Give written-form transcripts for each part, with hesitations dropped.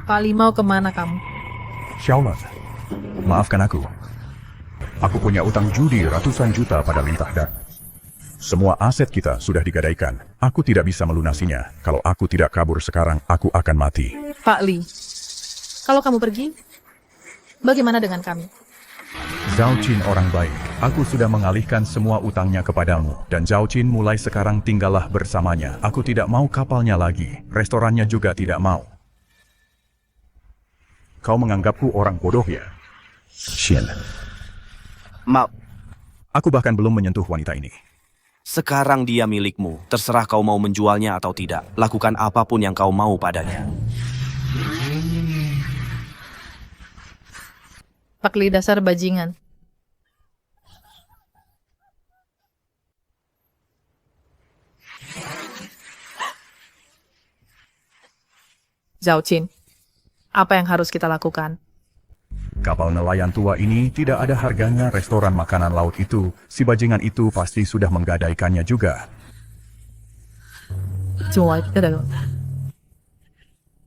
Pak Li, mau kemana kamu? Xiaolon, maafkan aku. Aku punya utang judi ratusan juta pada Lintah Dan. Semua aset kita sudah digadaikan. Aku tidak bisa melunasinya. Kalau aku tidak kabur sekarang, aku akan mati. Pak Li, kalau kamu pergi, bagaimana dengan kami? Zhao Qin orang baik. Aku sudah mengalihkan semua utangnya kepadamu. Dan Zhao Qin mulai sekarang tinggallah bersamanya. Aku tidak mau kapalnya lagi. Restorannya juga tidak mau. Kau menganggapku orang bodoh ya? Shin. Maaf, Aku bahkan belum menyentuh wanita ini. sekarang dia milikmu. Terserah kau mau menjualnya atau tidak. Lakukan apapun yang kau mau padanya. Pak Li, dasar bajingan. Zhao Qin, apa yang harus kita lakukan? Kapal nelayan tua ini tidak ada harganya restoran makanan laut itu. Si bajingan itu pasti sudah menggadaikannya juga.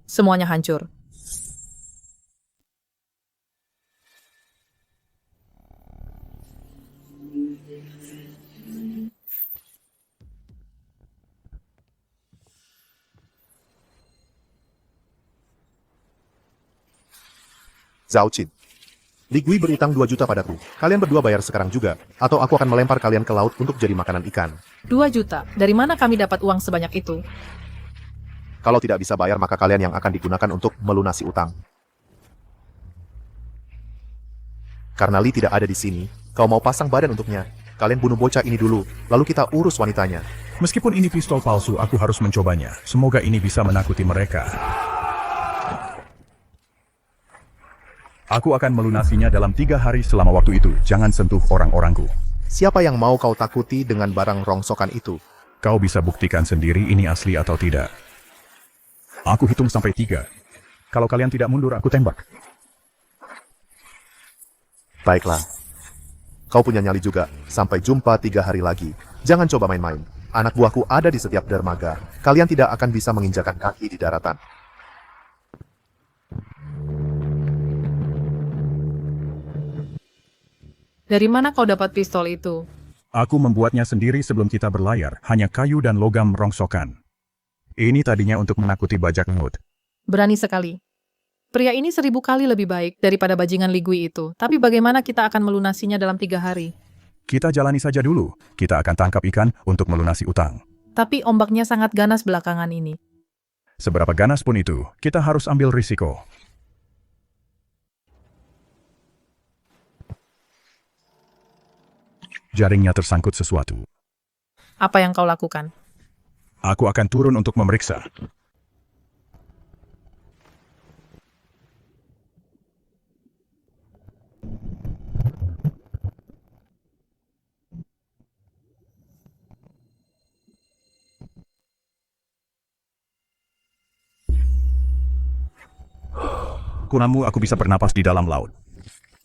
Semuanya hancur. Zhao Qin. Li Gui berutang 2 juta padaku. Kalian berdua bayar sekarang juga, atau aku akan melempar kalian ke laut untuk jadi makanan ikan. 2 juta? Dari mana kami dapat uang sebanyak itu? Kalau tidak bisa bayar, maka kalian yang akan digunakan untuk melunasi utang. Karena Li tidak ada di sini, kau mau pasang badan untuknya. Kalian bunuh bocah ini dulu, lalu kita urus wanitanya. Meskipun ini pistol palsu, aku harus mencobanya. Semoga ini bisa menakuti mereka. Aku akan melunasinya dalam 3 hari selama waktu itu. Jangan sentuh orang-orangku. Siapa yang mau kau takuti dengan barang rongsokan itu? Kau bisa buktikan sendiri ini asli atau tidak. Aku hitung sampai 3. Kalau kalian tidak mundur, aku tembak. Baiklah. Kau punya nyali juga. Sampai jumpa 3 hari lagi. Jangan coba main-main. Anak buahku ada di setiap dermaga. Kalian tidak akan bisa menginjakan kaki di daratan. Dari mana kau dapat pistol itu? Aku membuatnya sendiri sebelum kita berlayar. Hanya kayu dan logam rongsokan. Ini tadinya untuk menakuti bajak laut. Berani sekali. Pria ini 1000 kali lebih baik daripada bajingan Li Gui itu. Tapi bagaimana kita akan melunasinya dalam 3 hari? Kita jalani saja dulu. Kita akan tangkap ikan untuk melunasi utang. Tapi ombaknya sangat ganas belakangan ini. Seberapa ganas pun itu, kita harus ambil risiko. Jaringnya tersangkut sesuatu. Apa yang kau lakukan? Aku akan turun untuk memeriksa. Kunamu, aku bisa bernapas di dalam laut.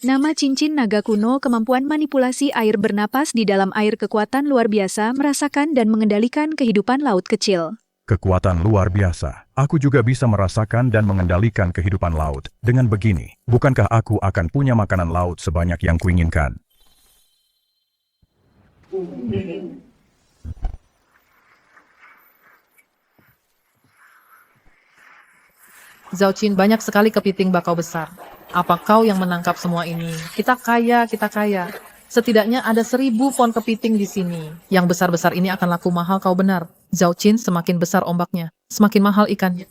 Nama cincin naga kuno, kemampuan manipulasi air bernapas di dalam air, kekuatan luar biasa, merasakan dan mengendalikan kehidupan laut kecil. Kekuatan luar biasa. Aku juga bisa merasakan dan mengendalikan kehidupan laut. Dengan begini, bukankah aku akan punya makanan laut sebanyak yang kuinginkan? Zhao Qin, banyak sekali kepiting bakau besar. Apa kau yang menangkap semua ini? Kita kaya, kita kaya. Setidaknya ada 1000 pon kepiting di sini. Yang besar-besar ini akan laku mahal, kau benar. Zhao Qin, semakin besar ombaknya, semakin mahal ikannya.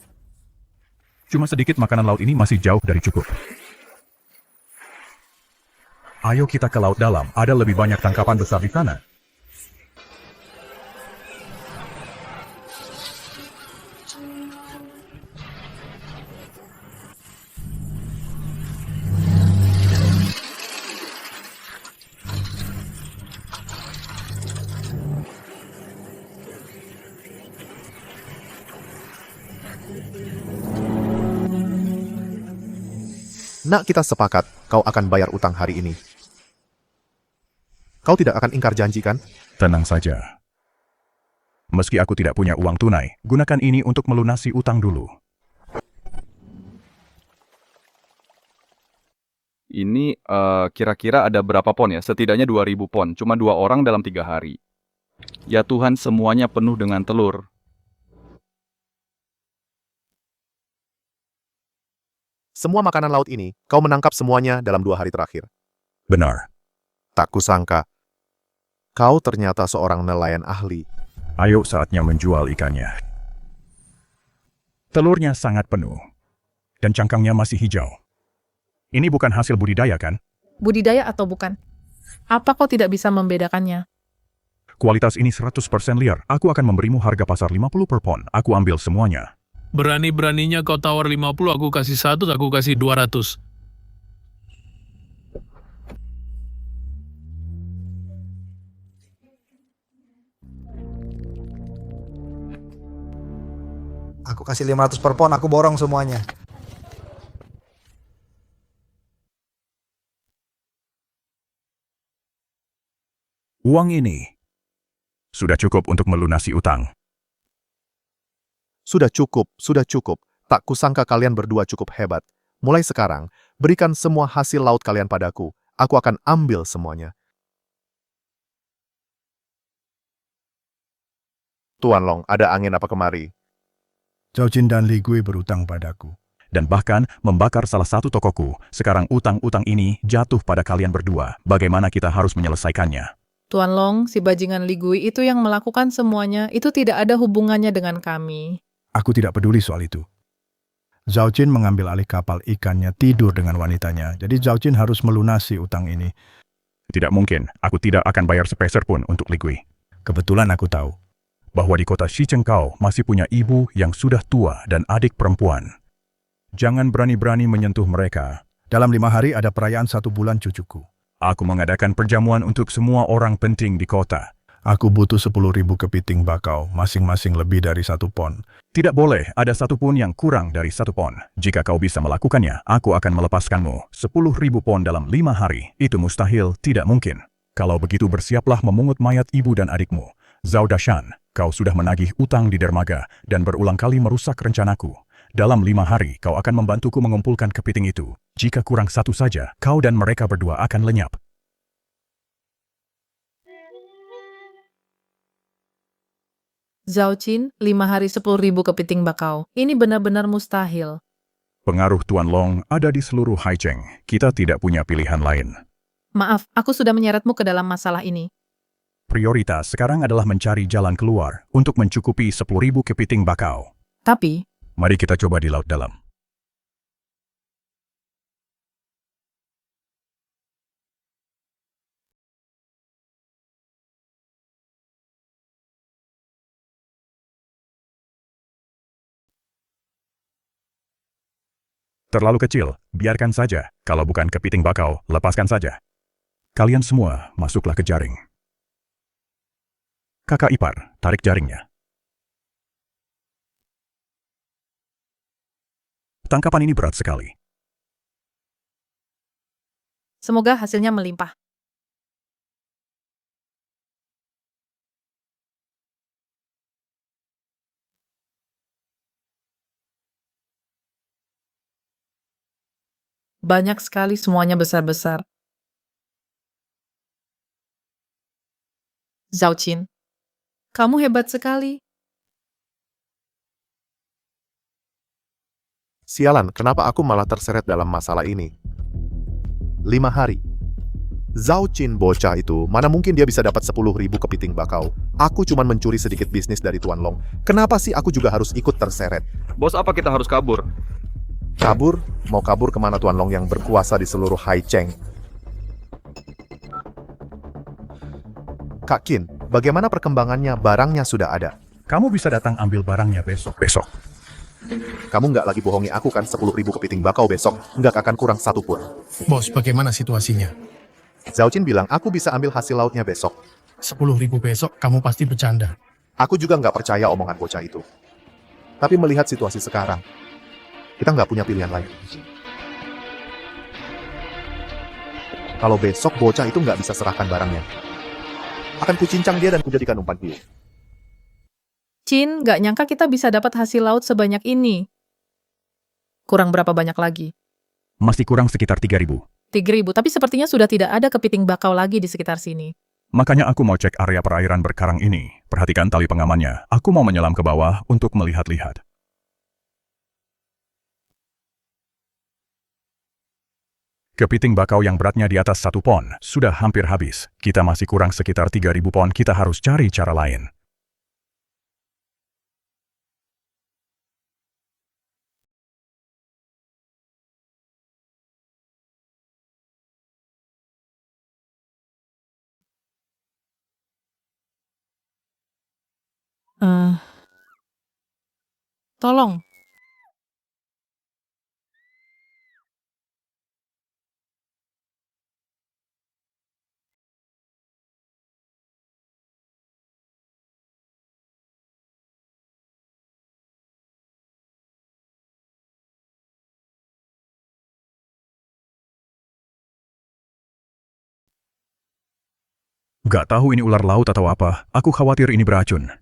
Cuma sedikit makanan laut ini masih jauh dari cukup. Ayo kita ke laut dalam, ada lebih banyak tangkapan besar di sana. Nak, kita sepakat, kau akan bayar utang hari ini. Kau tidak akan ingkar janji, kan? Tenang saja. Meski aku tidak punya uang tunai, gunakan ini untuk melunasi utang dulu. Ini kira-kira ada berapa pon ya? Setidaknya 2000 pon. Cuma 2 orang dalam 3 hari. Ya Tuhan, semuanya penuh dengan telur. Semua makanan laut ini, kau menangkap semuanya dalam 2 hari terakhir. Benar. Tak kusangka. Kau ternyata seorang nelayan ahli. Ayo saatnya menjual ikannya. Telurnya sangat penuh. Dan cangkangnya masih hijau. Ini bukan hasil budidaya, kan? Budidaya atau bukan? Apa kau tidak bisa membedakannya? Kualitas ini 100% liar. Aku akan memberimu harga pasar 50 per pon. Aku ambil semuanya. Berani-beraninya kau tawar 50, aku kasih 100, aku kasih 200. Aku kasih 500 per pon, aku borong semuanya. Uang ini sudah cukup untuk melunasi utang. Sudah cukup, sudah cukup. Tak kusangka kalian berdua cukup hebat. Mulai sekarang, berikan semua hasil laut kalian padaku. Aku akan ambil semuanya. Tuan Long, ada angin apa kemari? Zhao Jin dan Li Gui berutang padaku. Dan bahkan membakar salah satu tokoku. Sekarang utang-utang ini jatuh pada kalian berdua. Bagaimana kita harus menyelesaikannya? Tuan Long, si bajingan Li Gui itu yang melakukan semuanya, itu tidak ada hubungannya dengan kami. Aku tidak peduli soal itu. Zhao Jin mengambil alih kapal ikannya, tidur dengan wanitanya. Jadi Zhao Jin harus melunasi utang ini. Tidak mungkin. Aku tidak akan bayar sepeser pun untuk Li Gui. Kebetulan aku tahu. Bahwa di kota Shichengkao masih punya ibu yang sudah tua dan adik perempuan. Jangan berani-berani menyentuh mereka. Dalam 5 hari ada perayaan 1 bulan cucuku. Aku mengadakan perjamuan untuk semua orang penting di kota. Aku butuh 10.000 kepiting bakau, masing-masing lebih dari 1 pon. Tidak boleh ada satu pun yang kurang dari 1 pon. Jika kau bisa melakukannya, aku akan melepaskanmu. 10.000 pon dalam 5 hari. Itu mustahil, tidak mungkin. Kalau begitu bersiaplah memungut mayat ibu dan adikmu. Zhao Dashan, kau sudah menagih utang di dermaga dan berulang kali merusak rencanaku. Dalam 5 hari, kau akan membantuku mengumpulkan kepiting itu. Jika kurang 1 saja, kau dan mereka berdua akan lenyap. Zhao Jin, 5 hari 10.000 kepiting bakau. Ini benar-benar mustahil. Pengaruh Tuan Long ada di seluruh Haicheng. Kita tidak punya pilihan lain. Maaf, aku sudah menyeretmu ke dalam masalah ini. Prioritas sekarang adalah mencari jalan keluar untuk mencukupi 10.000 kepiting bakau. Tapi, Mari kita coba di laut dalam. Terlalu kecil, biarkan saja. Kalau bukan kepiting bakau, lepaskan saja. Kalian semua masuklah ke jaring. Kakak ipar, tarik jaringnya. Tangkapan ini berat sekali. semoga hasilnya melimpah. Banyak sekali, semuanya besar-besar. Zhao Jin, kamu hebat sekali. Sialan, kenapa aku malah terseret dalam masalah ini? 5 hari. Zhao Jin bocah itu, mana mungkin dia bisa dapat 10.000 kepiting bakau. Aku cuma mencuri sedikit bisnis dari Tuan Long. Kenapa sih aku juga harus ikut terseret? Bos, apa kita harus kabur? Kabur? Mau kabur kemana Tuan Long yang berkuasa di seluruh Haicheng? Kak Qin, bagaimana perkembangannya? Barangnya sudah ada. Kamu bisa datang ambil barangnya besok. Kamu nggak lagi bohongi aku kan? 10.000 kepiting bakau besok nggak akan kurang satu pun. Bos, bagaimana situasinya? Zhao Jin bilang aku bisa ambil hasil lautnya besok. 10.000 besok, kamu pasti bercanda. Aku juga nggak percaya omongan bocah itu. Tapi melihat situasi sekarang, kita nggak punya pilihan lain. Kalau besok bocah itu nggak bisa serahkan barangnya, akan kucincang dia dan kujadikan umpan hiu. Chin, nggak nyangka kita bisa dapat hasil laut sebanyak ini. Kurang berapa banyak lagi? Masih kurang sekitar 3.000. 3.000, tapi sepertinya sudah tidak ada kepiting bakau lagi di sekitar sini. Makanya aku mau cek area perairan berkarang ini. Perhatikan tali pengamannya. Aku mau menyelam ke bawah untuk melihat-lihat. Kepiting bakau yang beratnya di atas 1 pon sudah hampir habis. Kita masih kurang sekitar 3.000 pon. Kita harus cari cara lain. Tolong. Gak tahu ini ular laut atau apa. Aku khawatir ini beracun.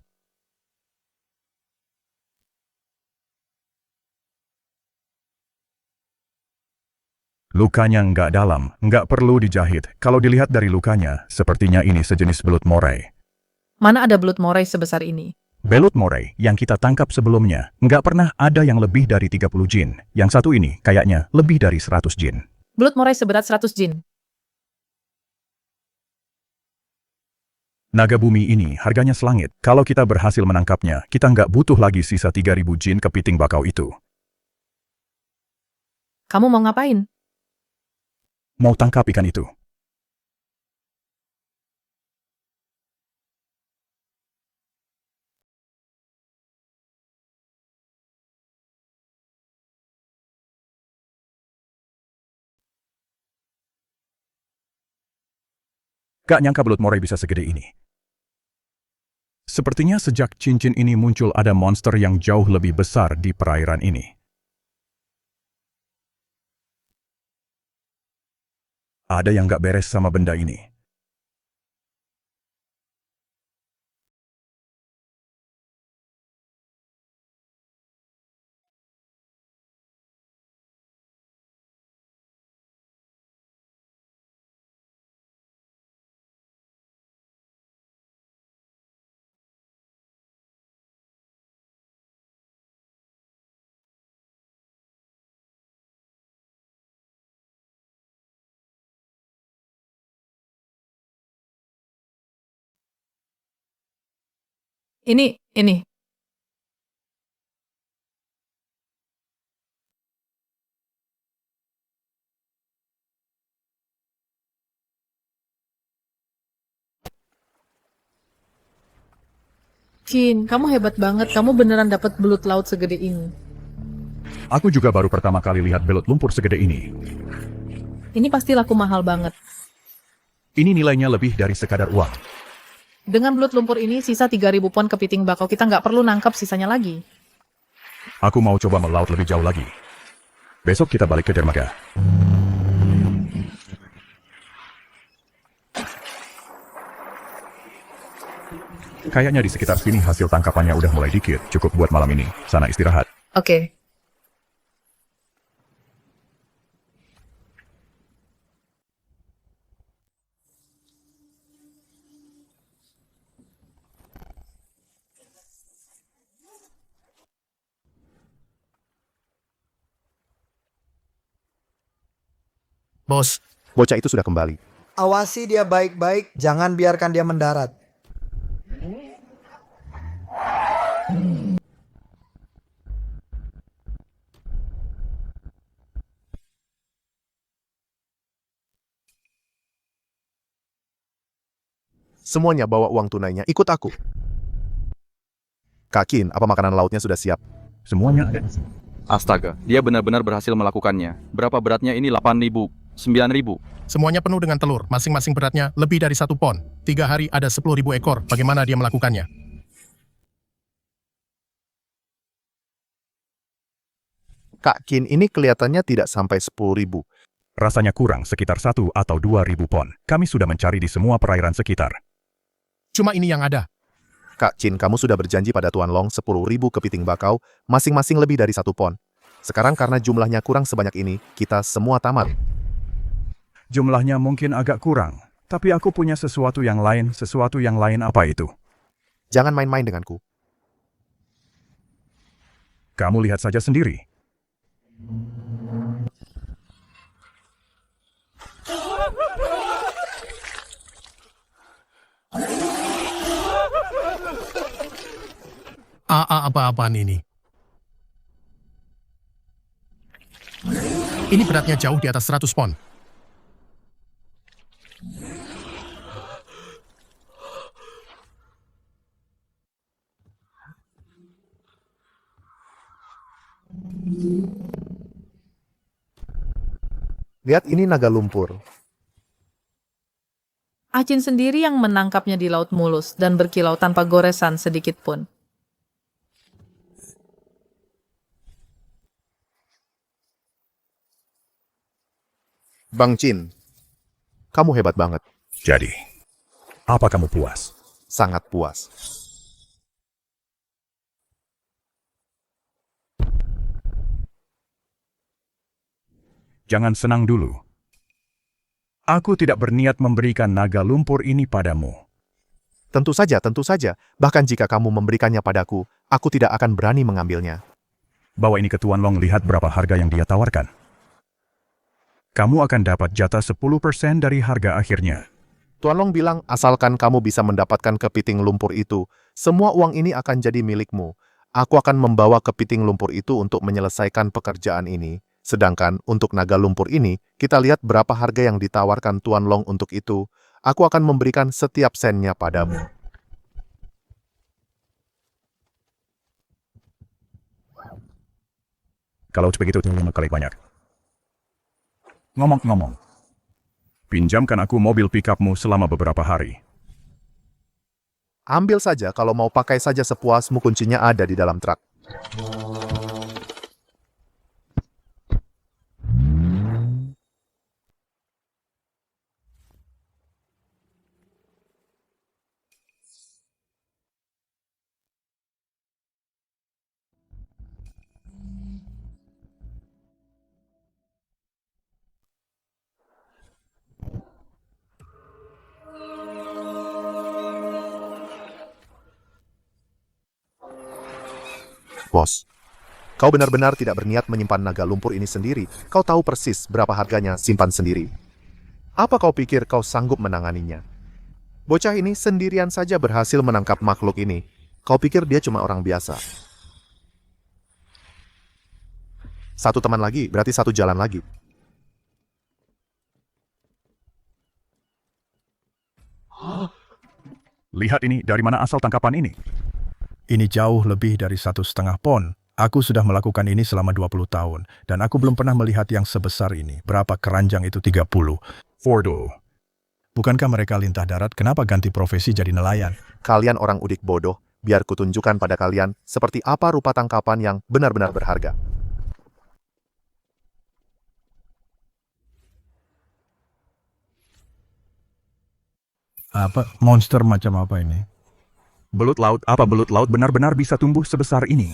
Lukanya nggak dalam, nggak perlu dijahit. Kalau dilihat dari lukanya, sepertinya ini sejenis belut moray. Mana ada belut moray sebesar ini? Belut moray yang kita tangkap sebelumnya, nggak pernah ada yang lebih dari 30 jin. Yang satu ini kayaknya lebih dari 100 jin. Belut moray seberat 100 jin. Naga bumi ini harganya selangit. Kalau kita berhasil menangkapnya, kita nggak butuh lagi sisa 3.000 jin kepiting bakau itu. Kamu mau ngapain? Mau tangkap ikan itu. Gak nyangka belut moray bisa segede ini. Sepertinya sejak cincin ini muncul ada monster yang jauh lebih besar di perairan ini. Ada yang gak beres sama benda ini. Ini. Chin, kamu hebat banget. Kamu beneran dapat belut laut segede ini. Aku juga baru pertama kali lihat belut lumpur segede ini. Ini pasti laku mahal banget. Ini nilainya lebih dari sekadar uang. Dengan belut lumpur ini, sisa 3.000 pon kepiting bakau. Kita nggak perlu nangkap sisanya lagi. Aku mau coba melaut lebih jauh lagi. Besok kita balik ke dermaga. Kayaknya di sekitar sini hasil tangkapannya udah mulai dikit. Cukup buat malam ini. Sana istirahat. Oke. Bos, Bocah itu sudah kembali. Awasi dia baik-baik, jangan biarkan dia mendarat. Semuanya bawa uang tunainya, ikut aku. Kak Qin, apa makanan lautnya sudah siap? Semuanya ada. Astaga, dia benar-benar berhasil melakukannya. Berapa beratnya ini? 8.000, 9.000. semuanya penuh dengan telur. Masing-masing beratnya lebih dari 1 pon. 3 hari ada 10.000 ekor. Bagaimana dia melakukannya? Kak Qin, ini kelihatannya tidak sampai 10.000. Rasanya kurang sekitar 1 atau 2.000 pon. Kami sudah mencari di semua perairan sekitar. Cuma ini yang ada. Kak Chin, kamu sudah berjanji pada Tuan Long 10.000 kepiting bakau, masing-masing lebih dari 1 pon. Sekarang karena jumlahnya kurang sebanyak ini, kita semua tamat. Jumlahnya mungkin agak kurang, tapi aku punya sesuatu yang lain apa itu? Jangan main-main denganku. Kamu lihat saja sendiri. Apa-apaan ini? Ini beratnya jauh di atas 100 pon. Lihat, ini naga lumpur. Acin sendiri yang menangkapnya di laut mulus dan berkilau tanpa goresan sedikit pun. Bang Chin, kamu hebat banget. Jadi, apa kamu puas? Sangat puas. Jangan senang dulu. Aku tidak berniat memberikan naga lumpur ini padamu. Tentu saja, tentu saja. Bahkan jika kamu memberikannya padaku, aku tidak akan berani mengambilnya. Bawa ini ke Tuan Long, lihat berapa harga yang dia tawarkan. Kamu akan dapat jatah 10% dari harga akhirnya. Tuan Long bilang, asalkan kamu bisa mendapatkan kepiting lumpur itu, semua uang ini akan jadi milikmu. Aku akan membawa kepiting lumpur itu untuk menyelesaikan pekerjaan ini. Sedangkan untuk naga lumpur ini, kita lihat berapa harga yang ditawarkan Tuan Long untuk itu. Aku akan memberikan setiap sennya padamu. Kalau begitu, terima kasih banyak. Ngomong-ngomong, pinjamkan aku mobil pickupmu selama beberapa hari. Ambil saja, kalau mau pakai saja sepuasmu, kuncinya ada di dalam truk. Bos, kau benar-benar tidak berniat menyimpan naga lumpur ini sendiri. Kau tahu persis berapa harganya, simpan sendiri. Apa kau pikir kau sanggup menanganinya? Bocah ini sendirian saja berhasil menangkap makhluk ini. Kau pikir dia cuma orang biasa? Satu teman lagi, berarti satu jalan lagi. Lihat ini, dari mana asal tangkapan ini? Ini jauh lebih dari 1,5 pon. Aku sudah melakukan ini selama 20 tahun, dan aku belum pernah melihat yang sebesar ini. Berapa keranjang itu? 30. Fordo. Bukankah mereka lintah darat? Kenapa ganti profesi jadi nelayan? Kalian orang udik bodoh, biar kutunjukkan pada kalian seperti apa rupa tangkapan yang benar-benar berharga. Apa? Monster macam apa ini? Belut laut, apa belut laut benar-benar bisa tumbuh sebesar ini?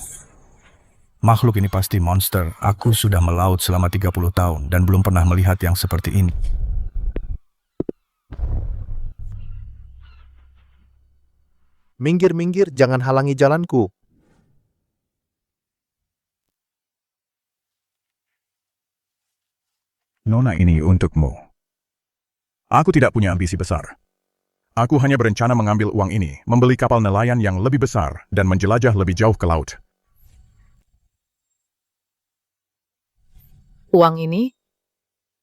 Makhluk ini pasti monster. Aku sudah melaut selama 30 tahun dan belum pernah melihat yang seperti ini. Minggir-minggir, jangan halangi jalanku. Nona, ini untukmu. Aku tidak punya ambisi besar. Aku hanya berencana mengambil uang ini, membeli kapal nelayan yang lebih besar, dan menjelajah lebih jauh ke laut. Uang ini?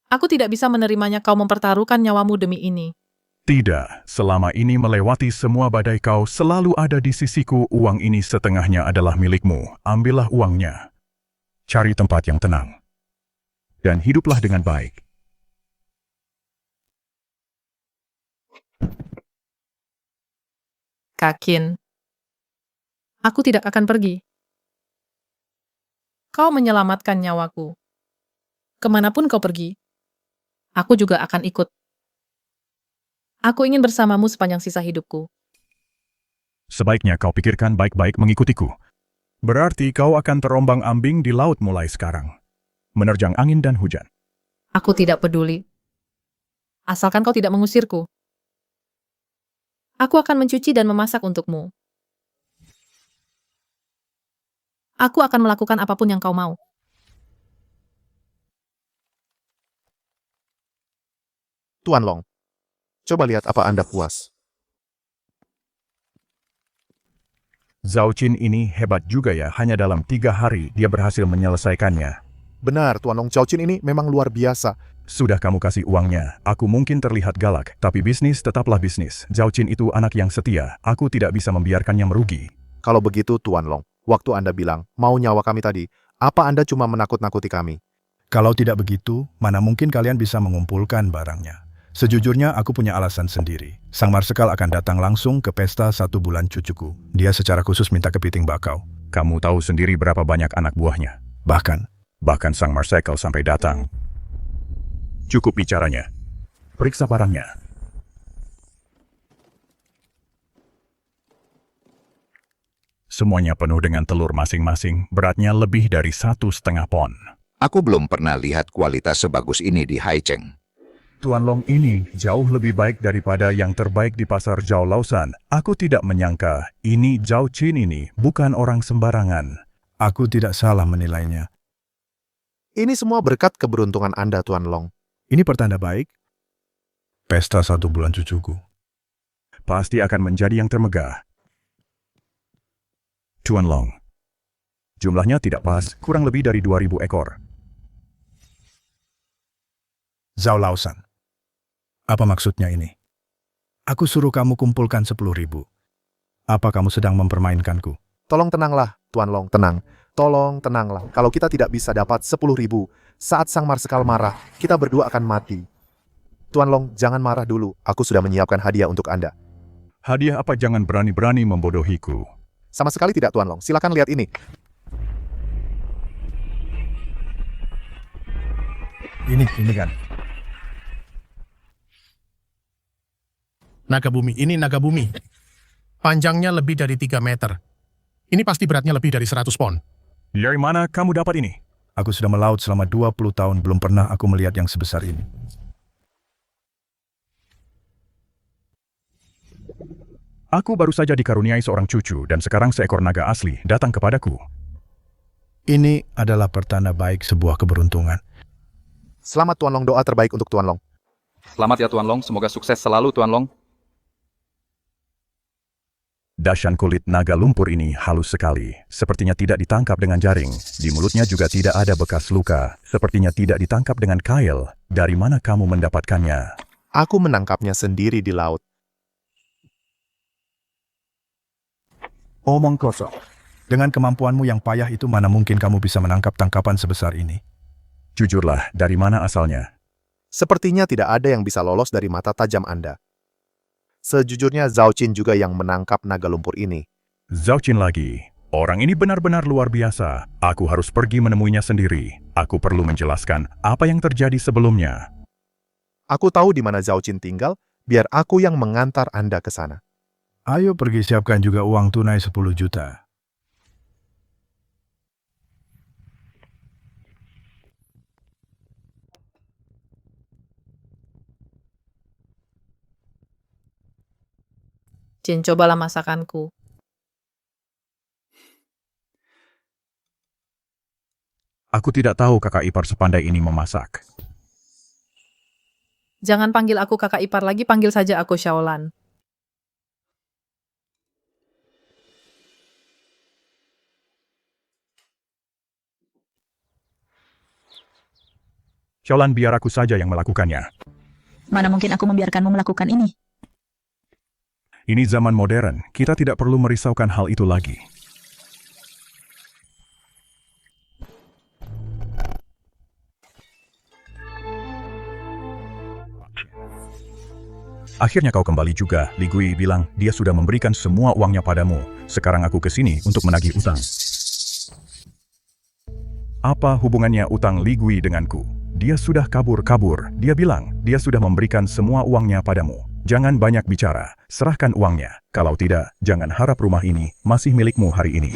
Aku tidak bisa menerimanya kau mempertaruhkan nyawamu demi ini. Tidak, selama ini melewati semua badai kau selalu ada di sisiku. Uang ini setengahnya adalah milikmu. Ambillah uangnya. Cari tempat yang tenang. Dan hiduplah dengan baik. Kakin, aku tidak akan pergi. Kau menyelamatkan nyawaku. Kemanapun kau pergi, aku juga akan ikut. Aku ingin bersamamu sepanjang sisa hidupku. Sebaiknya kau pikirkan baik-baik mengikutiku. Berarti kau akan terombang-ambing di laut mulai sekarang. Menerjang angin dan hujan. Aku tidak peduli. Asalkan kau tidak mengusirku. Aku akan mencuci dan memasak untukmu. Aku akan melakukan apapun yang kau mau. Tuan Long, coba lihat apa Anda puas. Zhao Qin ini hebat juga ya, hanya dalam 3 hari dia berhasil menyelesaikannya. Benar, Tuan Long, Zhao Qin ini memang luar biasa. Sudah kamu kasih uangnya, aku mungkin terlihat galak, tapi bisnis tetaplah bisnis. Zhao Qin itu anak yang setia, aku tidak bisa membiarkannya merugi. Kalau begitu, Tuan Long, waktu Anda bilang mau nyawa kami tadi, apa Anda cuma menakut-nakuti kami? Kalau tidak begitu, mana mungkin kalian bisa mengumpulkan barangnya? Sejujurnya aku punya alasan sendiri. Sang Marsekal akan datang langsung ke pesta 1 bulan cucuku. Dia secara khusus minta kepiting bakau. Kamu tahu sendiri berapa banyak anak buahnya. Bahkan Sang Marsekal sampai datang. Cukup bicaranya. Periksa barangnya. Semuanya penuh dengan telur masing-masing, beratnya lebih dari 1,5 pon. Aku belum pernah lihat kualitas sebagus ini di Haicheng. Tuan Long ini jauh lebih baik daripada yang terbaik di pasar Zhao Lausan. Aku tidak menyangka ini Zhao Qin ini bukan orang sembarangan. Aku tidak salah menilainya. Ini semua berkat keberuntungan Anda, Tuan Long. Ini pertanda baik. Pesta 1 bulan cucuku. Pasti akan menjadi yang termegah. Tuan Long. Jumlahnya tidak pas, kurang lebih dari 2.000 ekor. Zhao Lausan. Apa maksudnya ini? Aku suruh kamu kumpulkan 10.000. Apa kamu sedang mempermainkanku? Tolong tenanglah, Tuan Long, tenang. Tolong tenanglah. Kalau kita tidak bisa dapat 10.000, saat Sang Marsekal marah, kita berdua akan mati. Tuan Long, jangan marah dulu. Aku sudah menyiapkan hadiah untuk Anda. Hadiah apa? Jangan berani-berani membodohiku. Sama sekali tidak, Tuan Long. Silakan lihat ini. Ini kan. Naga bumi, ini naga bumi. Panjangnya lebih dari 3 meter. Ini pasti beratnya lebih dari 100 pon. Dari mana kamu dapat ini? Aku sudah melaut selama 20 tahun, belum pernah aku melihat yang sebesar ini. Aku baru saja dikaruniai seorang cucu dan sekarang seekor naga asli datang kepadaku. Ini adalah pertanda baik sebuah keberuntungan. Selamat, Tuan Long. Doa terbaik untuk Tuan Long. Selamat ya Tuan Long, semoga sukses selalu Tuan Long. Dashan kulit naga lumpur ini halus sekali, sepertinya tidak ditangkap dengan jaring. Di mulutnya juga tidak ada bekas luka, sepertinya tidak ditangkap dengan kail. Dari mana kamu mendapatkannya? Aku menangkapnya sendiri di laut. Omong kosong. Dengan kemampuanmu yang payah itu, mana mungkin kamu bisa menangkap tangkapan sebesar ini? Jujurlah, dari mana asalnya? Sepertinya tidak ada yang bisa lolos dari mata tajam Anda. Sejujurnya Zhao Qin juga yang menangkap naga lumpur ini. Zhao Qin lagi. Orang ini benar-benar luar biasa. Aku harus pergi menemuinya sendiri. Aku perlu menjelaskan apa yang terjadi sebelumnya. Aku tahu di mana Zhao Qin tinggal, biar aku yang mengantar Anda ke sana. Ayo pergi siapkan juga uang tunai 10 juta. Jin, cobalah masakanku. Aku tidak tahu kakak ipar sepandai ini memasak. Jangan panggil aku kakak ipar lagi, panggil saja aku Xiaolan. Xiaolan, biar aku saja yang melakukannya. Mana mungkin aku membiarkanmu melakukan ini? Ini zaman modern, kita tidak perlu merisaukan hal itu lagi. Akhirnya kau kembali juga, Li Gui bilang dia sudah memberikan semua uangnya padamu. Sekarang aku ke sini untuk menagih utang. Apa hubungannya utang Li Gui denganku? Dia sudah kabur. Dia bilang dia sudah memberikan semua uangnya padamu. Jangan banyak bicara, serahkan uangnya. Kalau tidak, jangan harap rumah ini masih milikmu hari ini.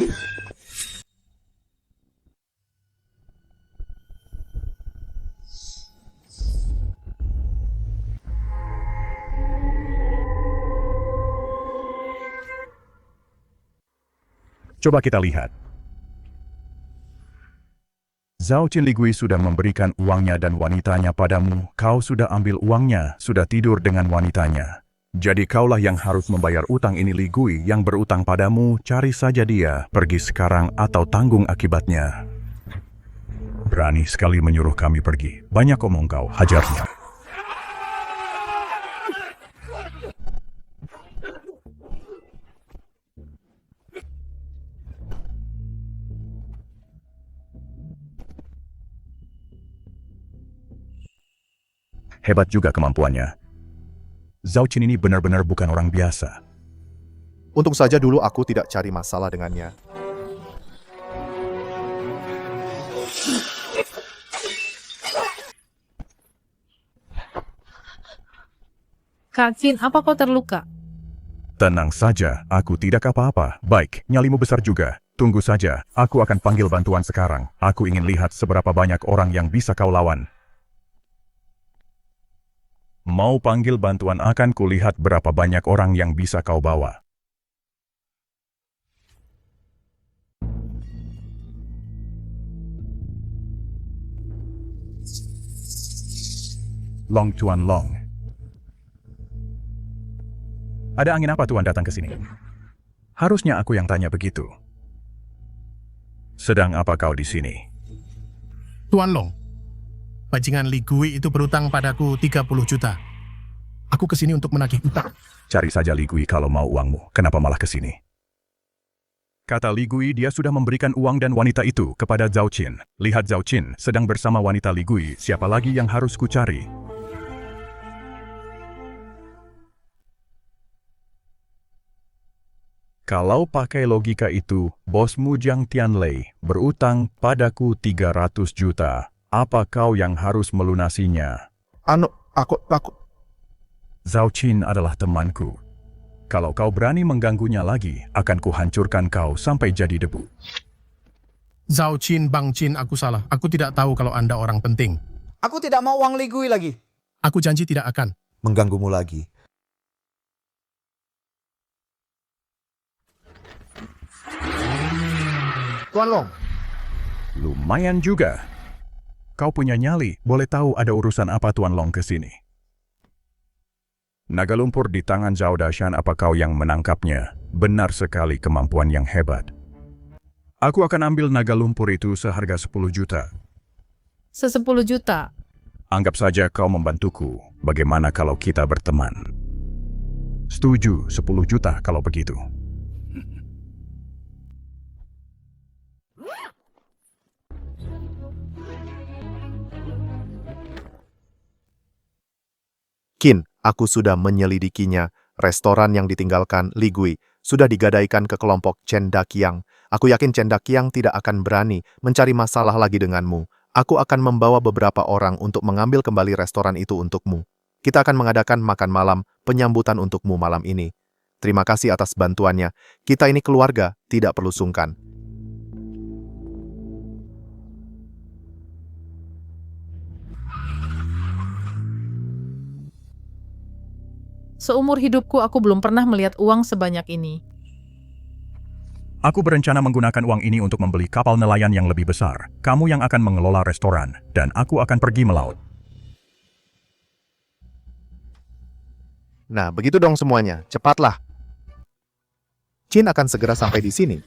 Coba kita lihat. Zhao Qin Ligui sudah memberikan uangnya dan wanitanya padamu. Kau sudah ambil uangnya, sudah tidur dengan wanitanya. Jadi kaulah yang harus membayar utang ini. Ligui yang berutang padamu, cari saja dia. Pergi sekarang atau tanggung akibatnya. Berani sekali menyuruh kami pergi. Banyak omong kau, hajarnya. Hebat juga kemampuannya. Zhao Qin ini benar-benar bukan orang biasa. Untung saja dulu aku tidak cari masalah dengannya. Kak Qin, apa kau terluka? Tenang saja, aku tidak apa-apa. Baik, nyalimu besar juga. Tunggu saja, aku akan panggil bantuan sekarang. Aku ingin lihat seberapa banyak orang yang bisa kau lawan. Mau panggil bantuan akan kulihat berapa banyak orang yang bisa kau bawa. Long Tuan Long. Ada angin apa Tuan datang ke sini? Harusnya aku yang tanya begitu. Sedang apa kau di sini? Tuan Long, bajingan Ligui itu berutang padaku 30 juta. Aku kesini untuk menagih utang. Cari saja Ligui kalau mau uangmu. Kenapa malah kesini? Kata Ligui, dia sudah memberikan uang dan wanita itu kepada Zhao Qin. Lihat Zhao Qin sedang bersama wanita Ligui. Siapa lagi yang harus kucari? Kalau pakai logika itu, bosmu Jiang Tianlei berutang padaku 300 juta. Apa kau yang harus melunasinya? Aku... Zhao Qin adalah temanku. Kalau kau berani mengganggunya lagi, akan kuhancurkan kau sampai jadi debu. Zhao Qin, Bang Qin, aku salah. Aku tidak tahu kalau Anda orang penting. Aku tidak mau uang Ligui lagi. Aku janji tidak akan mengganggumu lagi. Tuan Long. Lumayan juga. Kau punya nyali, boleh tahu ada urusan apa Tuan Long ke sini? Naga lumpur di tangan Zhao Dashan, apa kau yang menangkapnya? Benar sekali, kemampuan yang hebat. Aku akan ambil naga lumpur itu seharga 10 juta. 10 juta? Anggap saja kau membantuku. Bagaimana kalau kita berteman? Setuju, 10 juta kalau begitu. Qin, aku sudah menyelidikinya. Restoran yang ditinggalkan Ligui sudah digadaikan ke kelompok Chen Daqiang. Aku yakin Chen Daqiang tidak akan berani mencari masalah lagi denganmu. Aku akan membawa beberapa orang untuk mengambil kembali restoran itu untukmu. Kita akan mengadakan makan malam penyambutan untukmu malam ini. Terima kasih atas bantuannya. Kita ini keluarga, tidak perlu sungkan. Seumur hidupku aku belum pernah melihat uang sebanyak ini. Aku berencana menggunakan uang ini untuk membeli kapal nelayan yang lebih besar. Kamu yang akan mengelola restoran, dan aku akan pergi melaut. Nah, begitu dong semuanya. Cepatlah. Qin akan segera sampai di sini.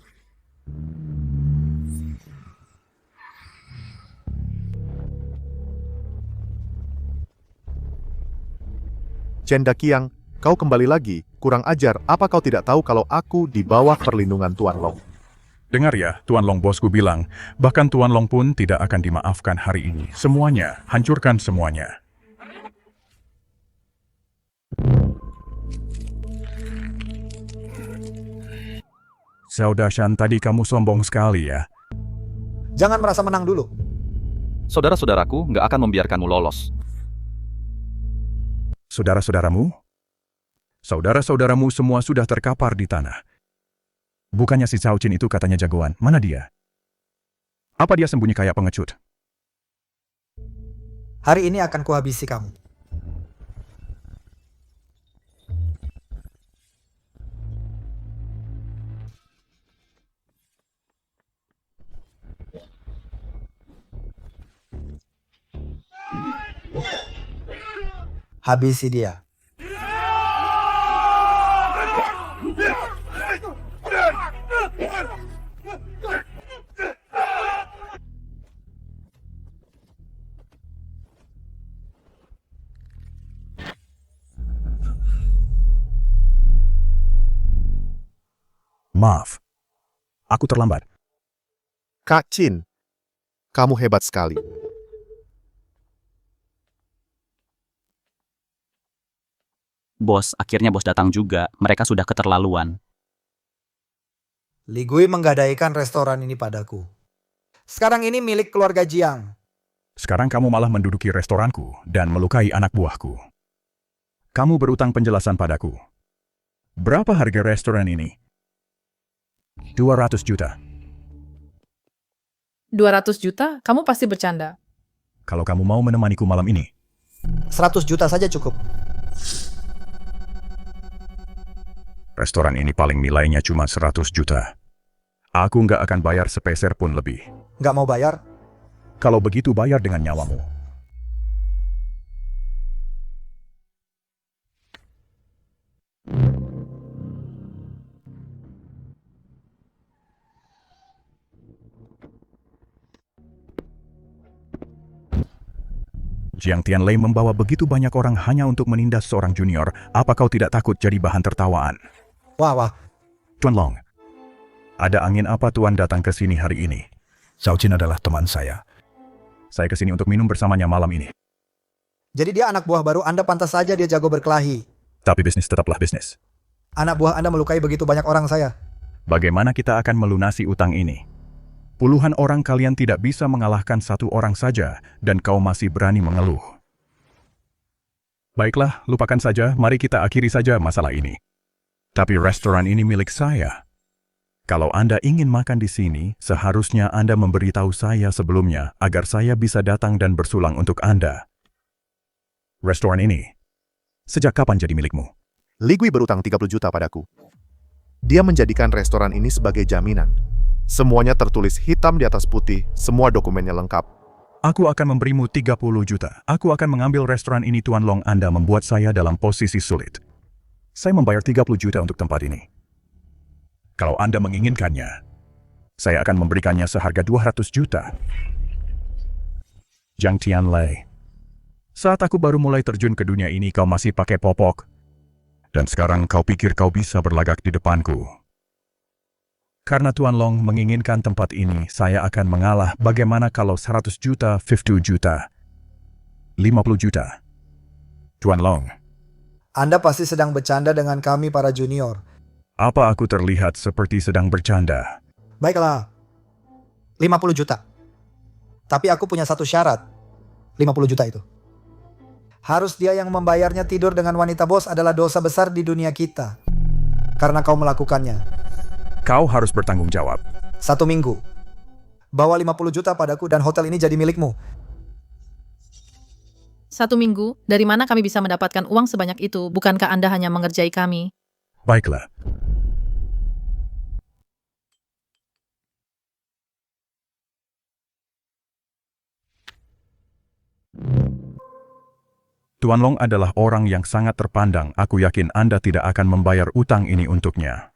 Chen Daqiang, kau kembali lagi. Kurang ajar, apa kau tidak tahu kalau aku di bawah perlindungan Tuan Long? Dengar ya, Tuan Long bosku bilang, bahkan Tuan Long pun tidak akan dimaafkan hari ini. Semuanya, hancurkan semuanya. Zhao Dashan, tadi kamu sombong sekali ya. Jangan merasa menang dulu. Saudara-saudaraku nggak akan membiarkanmu lolos. Saudara-saudaramu? Saudara-saudaramu semua sudah terkapar di tanah. Bukannya si Zhao Qin itu katanya jagoan. Mana dia? Apa dia sembunyi kayak pengecut? Hari ini akan kuhabisi kamu. Habisi dia. Maaf. Aku terlambat. Kak Qin, kamu hebat sekali. Bos, akhirnya bos datang juga. Mereka sudah keterlaluan. Li Gui menggadaikan restoran ini padaku. Sekarang ini milik keluarga Jiang. Sekarang kamu malah menduduki restoranku dan melukai anak buahku. Kamu berutang penjelasan padaku. Berapa harga restoran ini? 200 juta. 200 juta? Kamu pasti bercanda. Kalau kamu mau menemaniku malam ini. 100 juta saja cukup. Restoran ini paling nilainya cuma 100 juta. Aku nggak akan bayar sepeser pun lebih. Nggak mau bayar? Kalau begitu bayar dengan nyawamu. Jiang Tianlei membawa begitu banyak orang hanya untuk menindas seorang junior. Apa kau tidak takut jadi bahan tertawaan? Wah. Tuan Long, ada angin apa Tuan datang ke sini hari ini? Zhao Qin adalah teman saya. Saya ke sini untuk minum bersamanya malam ini. Jadi dia anak buah baru Anda, pantas saja dia jago berkelahi. Tapi bisnis tetaplah bisnis. Anak buah Anda melukai begitu banyak orang saya. Bagaimana kita akan melunasi utang ini? Puluhan orang kalian tidak bisa mengalahkan satu orang saja, dan kau masih berani mengeluh. Baiklah, lupakan saja, mari kita akhiri saja masalah ini. Tapi restoran ini milik saya. Kalau Anda ingin makan di sini, seharusnya Anda memberitahu saya sebelumnya, agar saya bisa datang dan bersulang untuk Anda. Restoran ini, sejak kapan jadi milikmu? Li Gui berutang 30 juta padaku. Dia menjadikan restoran ini sebagai jaminan. Semuanya tertulis hitam di atas putih, semua dokumennya lengkap. Aku akan memberimu 30 juta. Aku akan mengambil restoran ini, Tuan Long. Anda membuat saya dalam posisi sulit. Saya membayar 30 juta untuk tempat ini. Kalau Anda menginginkannya, saya akan memberikannya seharga 200 juta. Jiang Tianlei, saat aku baru mulai terjun ke dunia ini, kau masih pakai popok. Dan sekarang kau pikir kau bisa berlagak di depanku. Karena Tuan Long menginginkan tempat ini, saya akan mengalah. Bagaimana kalau 100 juta, 50 juta, 50 juta? Tuan Long. Anda pasti sedang bercanda dengan kami para junior. Apa aku terlihat seperti sedang bercanda? Baiklah, 50 juta. Tapi aku punya satu syarat. 50 juta itu. Harus dia yang membayarnya. Tidur dengan wanita bos adalah dosa besar di dunia kita. Karena kau melakukannya. Kau harus bertanggung jawab. 1 minggu. Bawa 50 juta padaku dan hotel ini jadi milikmu. 1 minggu? Dari mana kami bisa mendapatkan uang sebanyak itu? Bukankah Anda hanya mengerjai kami? Baiklah. Tuan Long adalah orang yang sangat terpandang. Aku yakin Anda tidak akan membayar utang ini untuknya.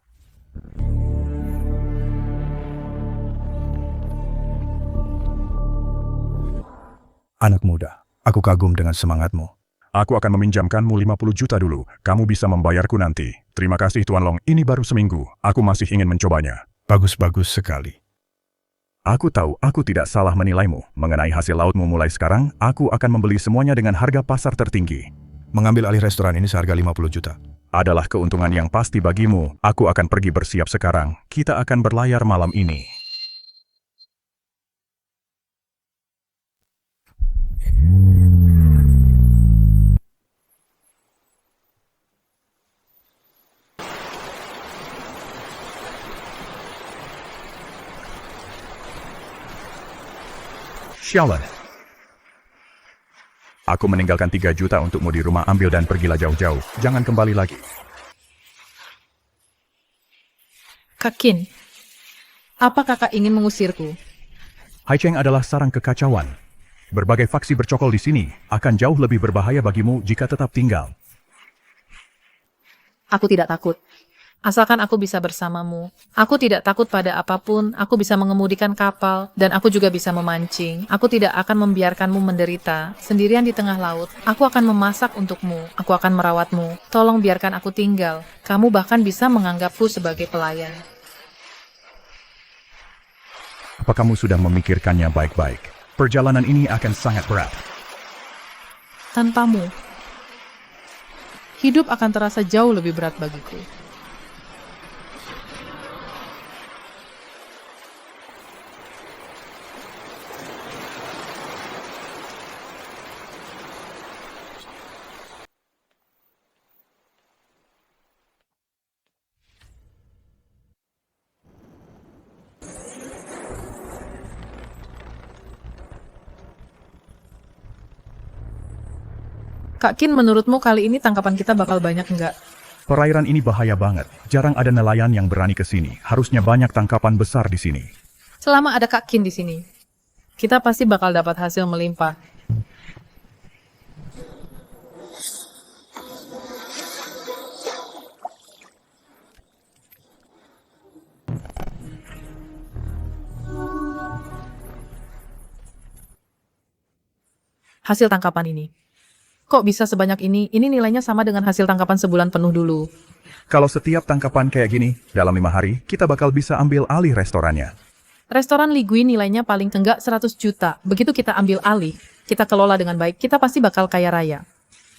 Anak muda, aku kagum dengan semangatmu. Aku akan meminjamkanmu 50 juta dulu. Kamu bisa membayarku nanti. Terima kasih Tuan Long, ini baru seminggu. Aku masih ingin mencobanya. Bagus-bagus sekali. Aku tahu aku tidak salah menilaimu. Mengenai hasil lautmu mulai sekarang, aku akan membeli semuanya dengan harga pasar tertinggi. Mengambil alih restoran ini seharga 50 juta. Adalah keuntungan yang pasti bagimu. Aku akan pergi bersiap sekarang. Kita akan berlayar malam ini. Sialan. Aku meninggalkan 3 juta untukmu di rumah, ambil dan pergilah jauh-jauh. Jangan kembali lagi. Kak Qin, apa kakak ingin mengusirku? Haicheng adalah sarang kekacauan. Berbagai faksi bercokol di sini akan jauh lebih berbahaya bagimu jika tetap tinggal. Aku tidak takut. Asalkan aku bisa bersamamu. Aku tidak takut pada apapun, aku bisa mengemudikan kapal, dan aku juga bisa memancing. Aku tidak akan membiarkanmu menderita, sendirian di tengah laut. Aku akan memasak untukmu, aku akan merawatmu. Tolong biarkan aku tinggal. Kamu bahkan bisa menganggapku sebagai pelayan. Apa kamu sudah memikirkannya baik-baik? Perjalanan ini akan sangat berat. Tanpamu, hidup akan terasa jauh lebih berat bagiku. Kak Qin, menurutmu kali ini tangkapan kita bakal banyak nggak? Perairan ini bahaya banget. Jarang ada nelayan yang berani ke sini. Harusnya banyak tangkapan besar di sini. Selama ada Kak Qin di sini, kita pasti bakal dapat hasil melimpah. Hasil tangkapan ini. Kok bisa sebanyak ini? Ini nilainya sama dengan hasil tangkapan sebulan penuh dulu. Kalau setiap tangkapan kayak gini, dalam 5 hari, kita bakal bisa ambil alih restorannya. Restoran Li Gui nilainya paling enggak 100 juta. Begitu kita ambil alih, kita kelola dengan baik, kita pasti bakal kaya raya.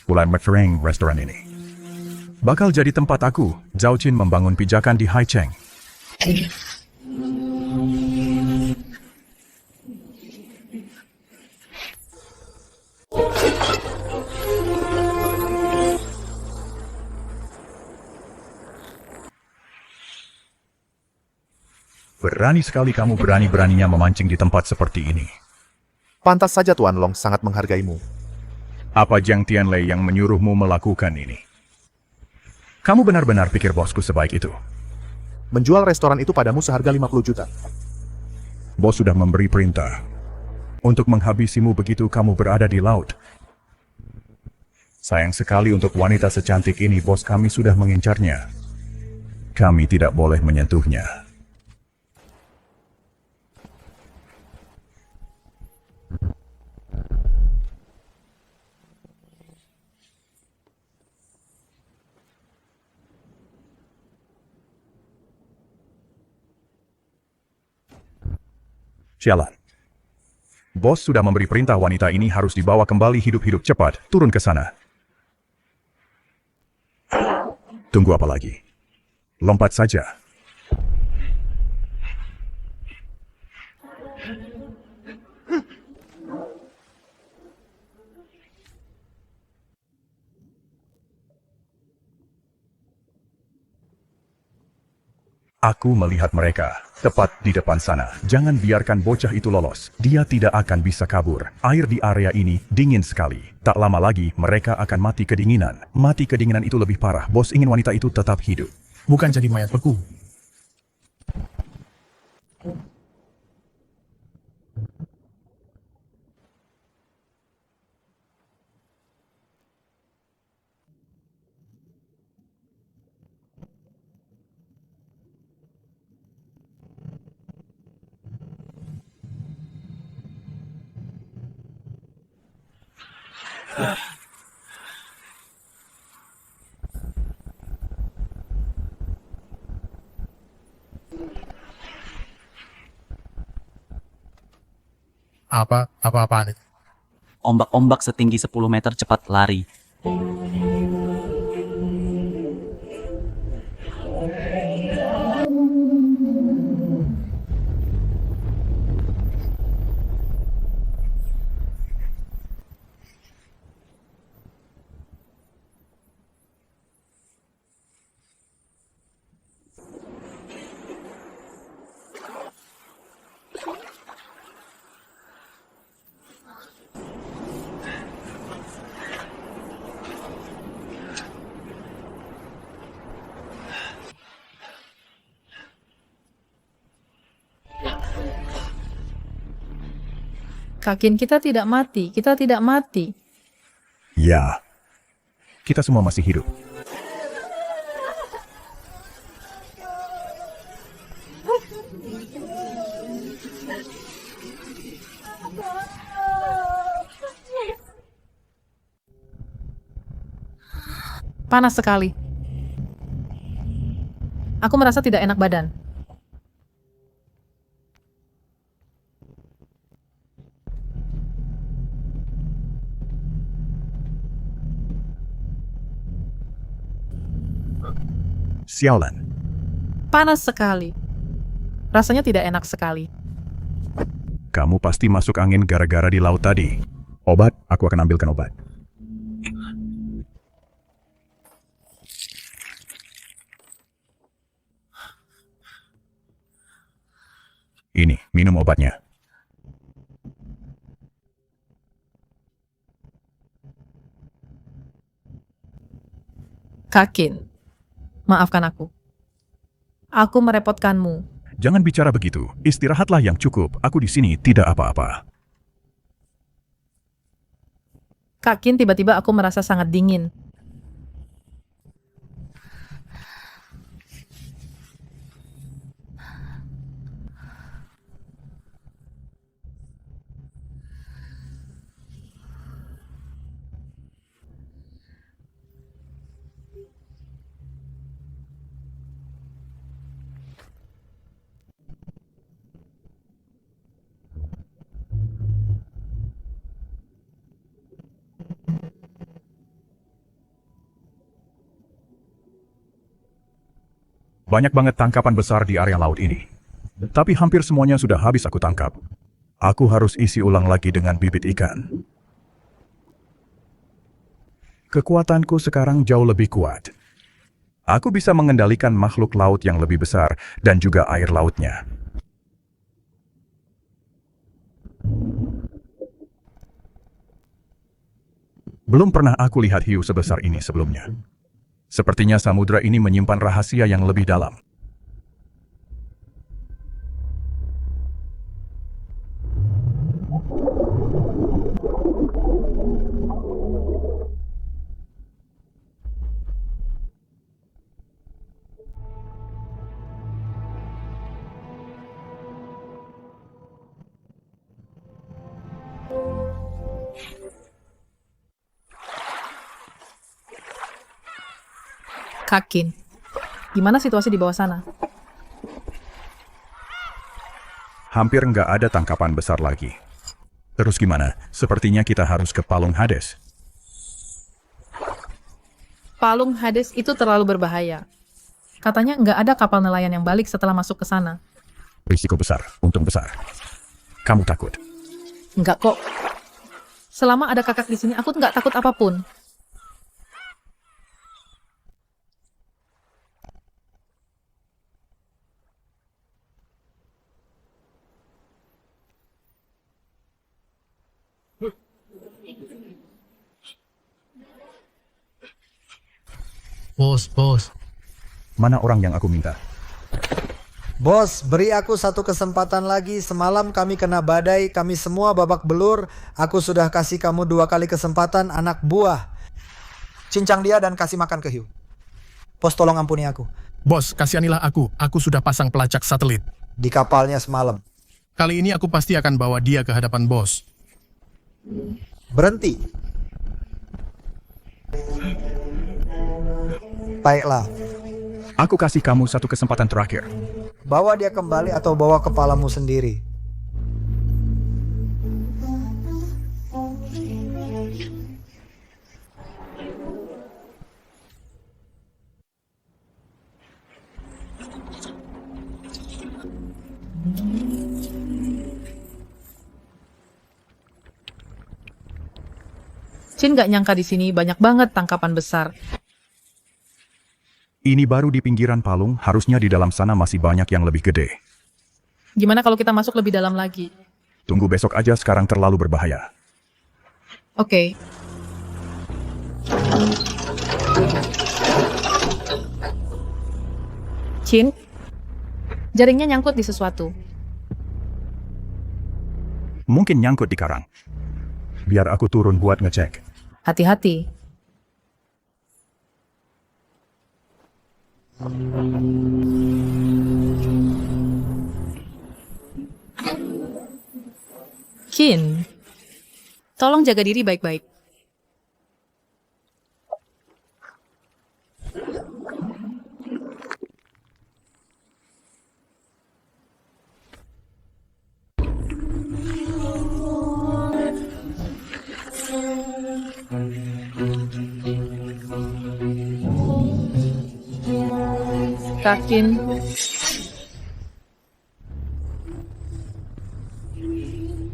Bulan Mekering restoran ini bakal jadi tempat aku, Zhao Qin, membangun pijakan di Haicheng. Berani sekali kamu, berani-beraninya memancing di tempat seperti ini. Pantas saja Tuan Long sangat menghargaimu. Apa Jiang Tianlei yang menyuruhmu melakukan ini? Kamu benar-benar pikir bosku sebaik itu? Menjual restoran itu padamu seharga 50 juta. Bos sudah memberi perintah untuk menghabisimu begitu kamu berada di laut. Sayang sekali untuk wanita secantik ini, bos kami sudah mengincarnya. Kami tidak boleh menyentuhnya. Sialan. Bos sudah memberi perintah, wanita ini harus dibawa kembali hidup-hidup. Cepat, turun ke sana. Tunggu apa lagi? Lompat saja. Aku melihat mereka, tepat di depan sana. Jangan biarkan bocah itu lolos. Dia tidak akan bisa kabur. Air di area ini dingin sekali. Tak lama lagi, mereka akan mati kedinginan. Mati kedinginan itu lebih parah. Bos ingin wanita itu tetap hidup. Bukan jadi mayat beku. Apa-apaan itu? Ombak-ombak setinggi 10 meter cepat lari. Kakin, kita tidak mati, kita tidak mati. Ya, kita semua masih hidup. Panas sekali. Aku merasa tidak enak badan. Sialan. Panas sekali. Rasanya tidak enak sekali. Kamu pasti masuk angin gara-gara di laut tadi. Obat, aku akan ambilkan obat. Ini, minum obatnya. Kakin, maafkan aku. Aku merepotkanmu. Jangan bicara begitu. Istirahatlah yang cukup. Aku di sini tidak apa-apa. Kakin, tiba-tiba aku merasa sangat dingin. Banyak banget tangkapan besar di area laut ini. Tapi hampir semuanya sudah habis aku tangkap. Aku harus isi ulang lagi dengan bibit ikan. Kekuatanku sekarang jauh lebih kuat. Aku bisa mengendalikan makhluk laut yang lebih besar dan juga air lautnya. Belum pernah aku lihat hiu sebesar ini sebelumnya. Sepertinya samudra ini menyimpan rahasia yang lebih dalam. Kakin, gimana situasi di bawah sana? Hampir nggak ada tangkapan besar lagi. Terus gimana? Sepertinya kita harus ke Palung Hades. Palung Hades itu terlalu berbahaya. Katanya nggak ada kapal nelayan yang balik setelah masuk ke sana. Risiko besar, untung besar. Kamu takut? Nggak kok. Selama ada kakak di sini, aku nggak takut apapun. Bos. Mana orang yang aku minta? Bos, beri aku satu kesempatan lagi. Semalam kami kena badai, kami semua babak belur. Aku sudah kasih kamu 2 kali kesempatan, anak buah. Cincang dia dan kasih makan ke hiu. Bos, tolong ampuni aku. Bos, kasihanilah aku. Aku sudah pasang pelacak satelit. Di kapalnya semalam. Kali ini aku pasti akan bawa dia ke hadapan bos. Berhenti. Baiklah. Aku kasih kamu satu kesempatan terakhir. Bawa dia kembali atau bawa kepalamu sendiri. Chin nggak nyangka di sini banyak banget tangkapan besar. Ini baru di pinggiran Palung, harusnya di dalam sana masih banyak yang lebih gede. Gimana kalau kita masuk lebih dalam lagi? Tunggu besok aja, sekarang terlalu berbahaya. Oke. Chin, jaringnya nyangkut di sesuatu. Mungkin nyangkut di karang. Biar aku turun buat ngecek. Hati-hati. Qin, tolong jaga diri baik-baik. Kakin.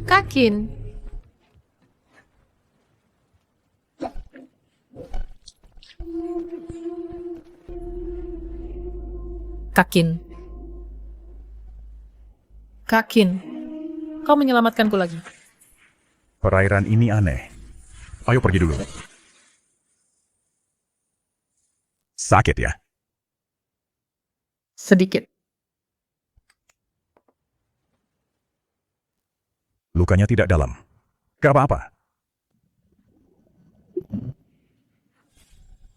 Kakin. Kakin. Kakin. Kau menyelamatkanku lagi. Perairan ini aneh. Ayo pergi dulu. Sakit ya? Sedikit. Lukanya tidak dalam. Gak apa-apa.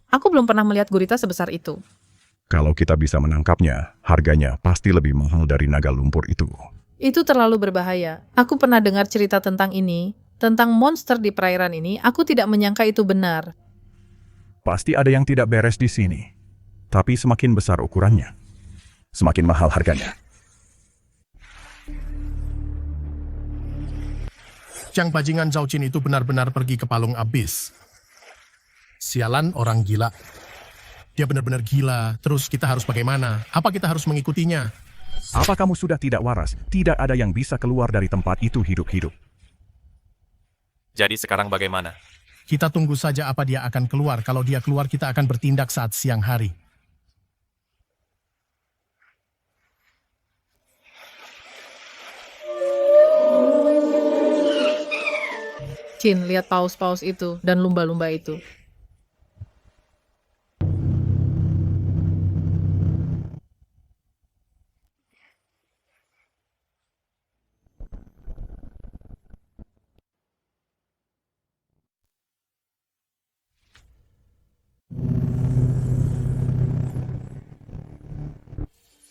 Aku belum pernah melihat gurita sebesar itu. Kalau kita bisa menangkapnya, harganya pasti lebih mahal dari naga lumpur itu. Itu terlalu berbahaya. Aku pernah dengar cerita tentang ini, tentang monster di perairan ini. Aku tidak menyangka itu benar. Pasti ada yang tidak beres di sini. Tapi semakin besar ukurannya, semakin mahal harganya. Yang bajingan Zhao Qin itu benar-benar pergi ke palung abis. Sialan orang gila. Dia benar-benar gila, terus kita harus bagaimana? Apa kita harus mengikutinya? Apa kamu sudah tidak waras? Tidak ada yang bisa keluar dari tempat itu hidup-hidup. Jadi sekarang bagaimana? Kita tunggu saja apa dia akan keluar. Kalau dia keluar, kita akan bertindak saat siang hari. Qin, lihat paus-paus itu dan lumba-lumba itu.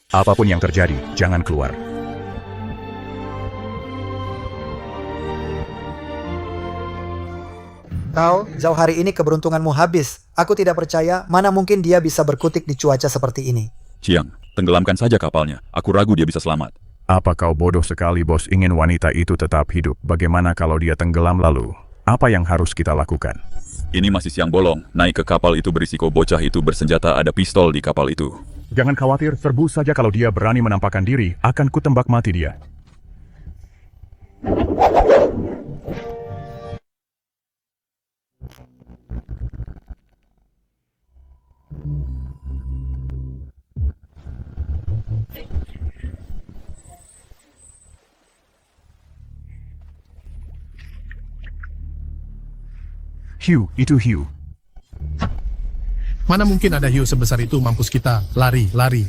Apapun yang terjadi, jangan keluar. Kau, Zhao, hari ini keberuntunganmu habis. Aku tidak percaya, mana mungkin dia bisa berkutik di cuaca seperti ini. Chiang, tenggelamkan saja kapalnya. Aku ragu dia bisa selamat. Apa kau bodoh sekali, bos, ingin wanita itu tetap hidup? Bagaimana kalau dia tenggelam lalu? Apa yang harus kita lakukan? Ini masih siang bolong. Naik ke kapal itu berisiko bocah itu bersenjata, ada pistol di kapal itu. Jangan khawatir, serbu saja kalau dia berani menampakkan diri, akan kutembak mati dia. Hiu, itu hiu. Mana mungkin ada hiu sebesar itu mampus kita. Lari, lari.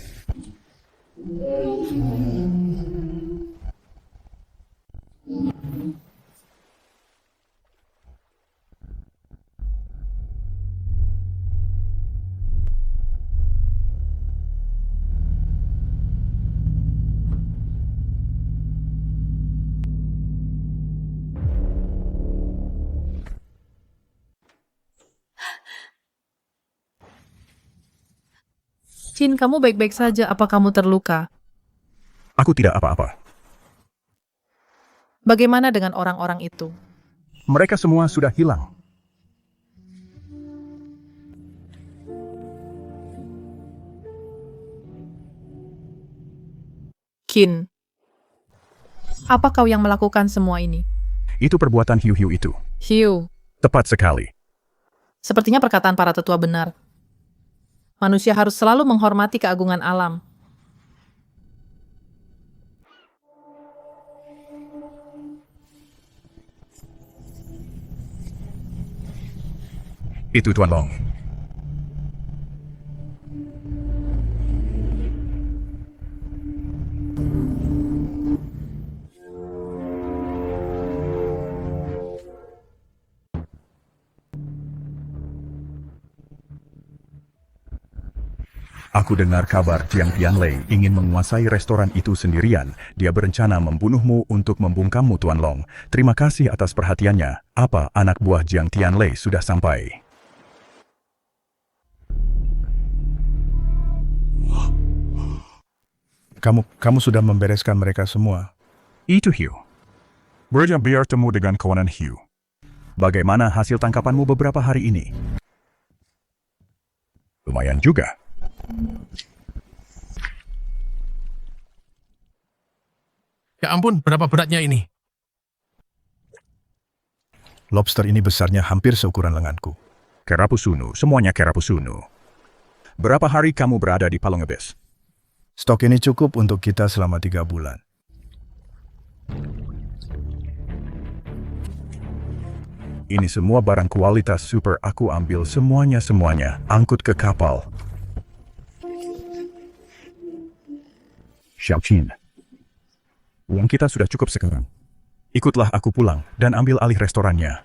Qin, kamu baik-baik saja. Apa kamu terluka? Aku tidak apa-apa. Bagaimana dengan orang-orang itu? Mereka semua sudah hilang. Qin, apa kau yang melakukan semua ini? Itu perbuatan hiu-hiu itu. Hiu. Tepat sekali. Sepertinya perkataan para tetua benar. Manusia harus selalu menghormati keagungan alam. Itu Tuan Long. Aku dengar kabar Jiang Tianlei ingin menguasai restoran itu sendirian. Dia berencana membunuhmu untuk membungkammu, Tuan Long. Terima kasih atas perhatiannya. Apa anak buah Jiang Tianlei sudah sampai? Kamu sudah membereskan mereka semua. Itu Hugh. Biar temu dengan kawanan Hugh. Bagaimana hasil tangkapanmu beberapa hari ini? Lumayan juga. Ya ampun, berapa beratnya ini? Lobster ini besarnya hampir seukuran lenganku. Kerapusunu, semuanya kerapusunu. Berapa hari kamu berada di Palung Abyss? Stok ini cukup untuk kita selama 3 bulan. Ini semua barang kualitas super, aku ambil semuanya, angkut ke kapal. Xiaoqin, uang kita sudah cukup sekarang. Ikutlah aku pulang dan ambil alih restorannya.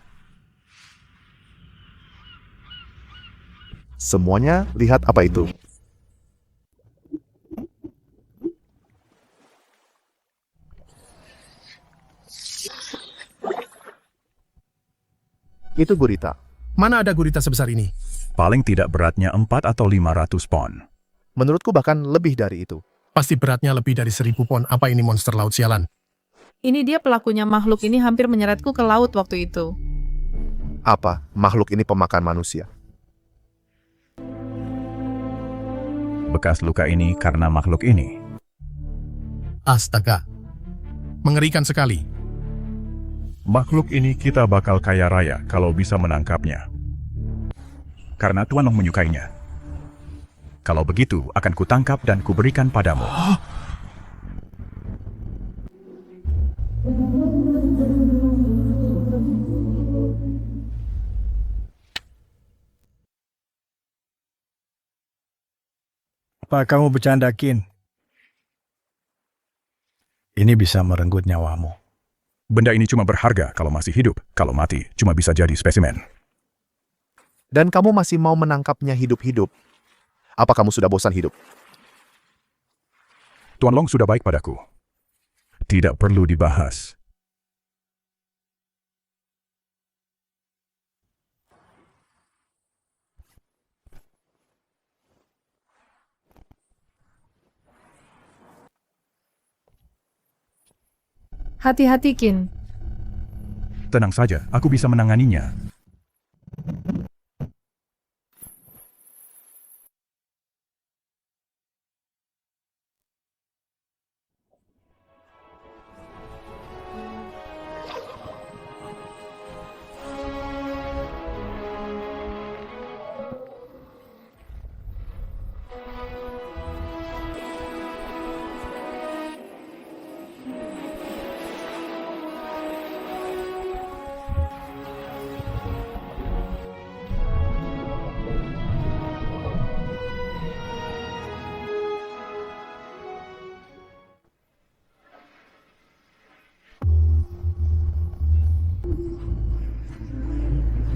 Semuanya lihat apa itu. Itu gurita. Mana ada gurita sebesar ini? Paling tidak beratnya 4 atau 500 pon. Menurutku bahkan lebih dari itu. Pasti beratnya lebih dari 1000 pon. Apa ini monster laut sialan? Ini dia pelakunya, makhluk ini hampir menyeretku ke laut waktu itu. Apa? Makhluk ini pemakan manusia. Bekas luka ini karena makhluk ini. Astaga. Mengerikan sekali. Makhluk ini kita bakal kaya raya kalau bisa menangkapnya. Karena Tuan Long menyukainya. Kalau begitu, akan kutangkap dan kuberikan padamu. Apa kamu bercanda, Qin? Ini bisa merenggut nyawamu. Benda ini cuma berharga kalau masih hidup. Kalau mati, cuma bisa jadi spesimen. Dan kamu masih mau menangkapnya hidup-hidup. Apa kamu sudah bosan hidup? Tuan Long sudah baik padaku. Tidak perlu dibahas. Hati-hati, Qin. Tenang saja, aku bisa menanganinya.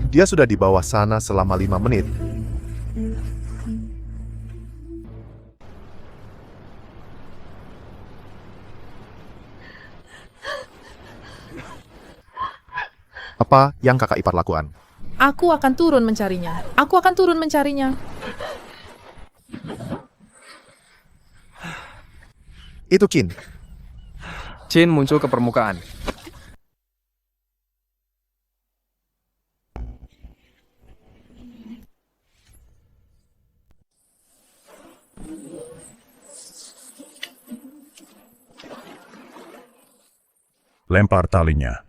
Dia sudah di bawah sana selama 5 menit. Apa yang kakak ipar lakukan? Aku akan turun mencarinya. Aku akan turun mencarinya. Itu Qin. Qin muncul ke permukaan. Lempar talinya.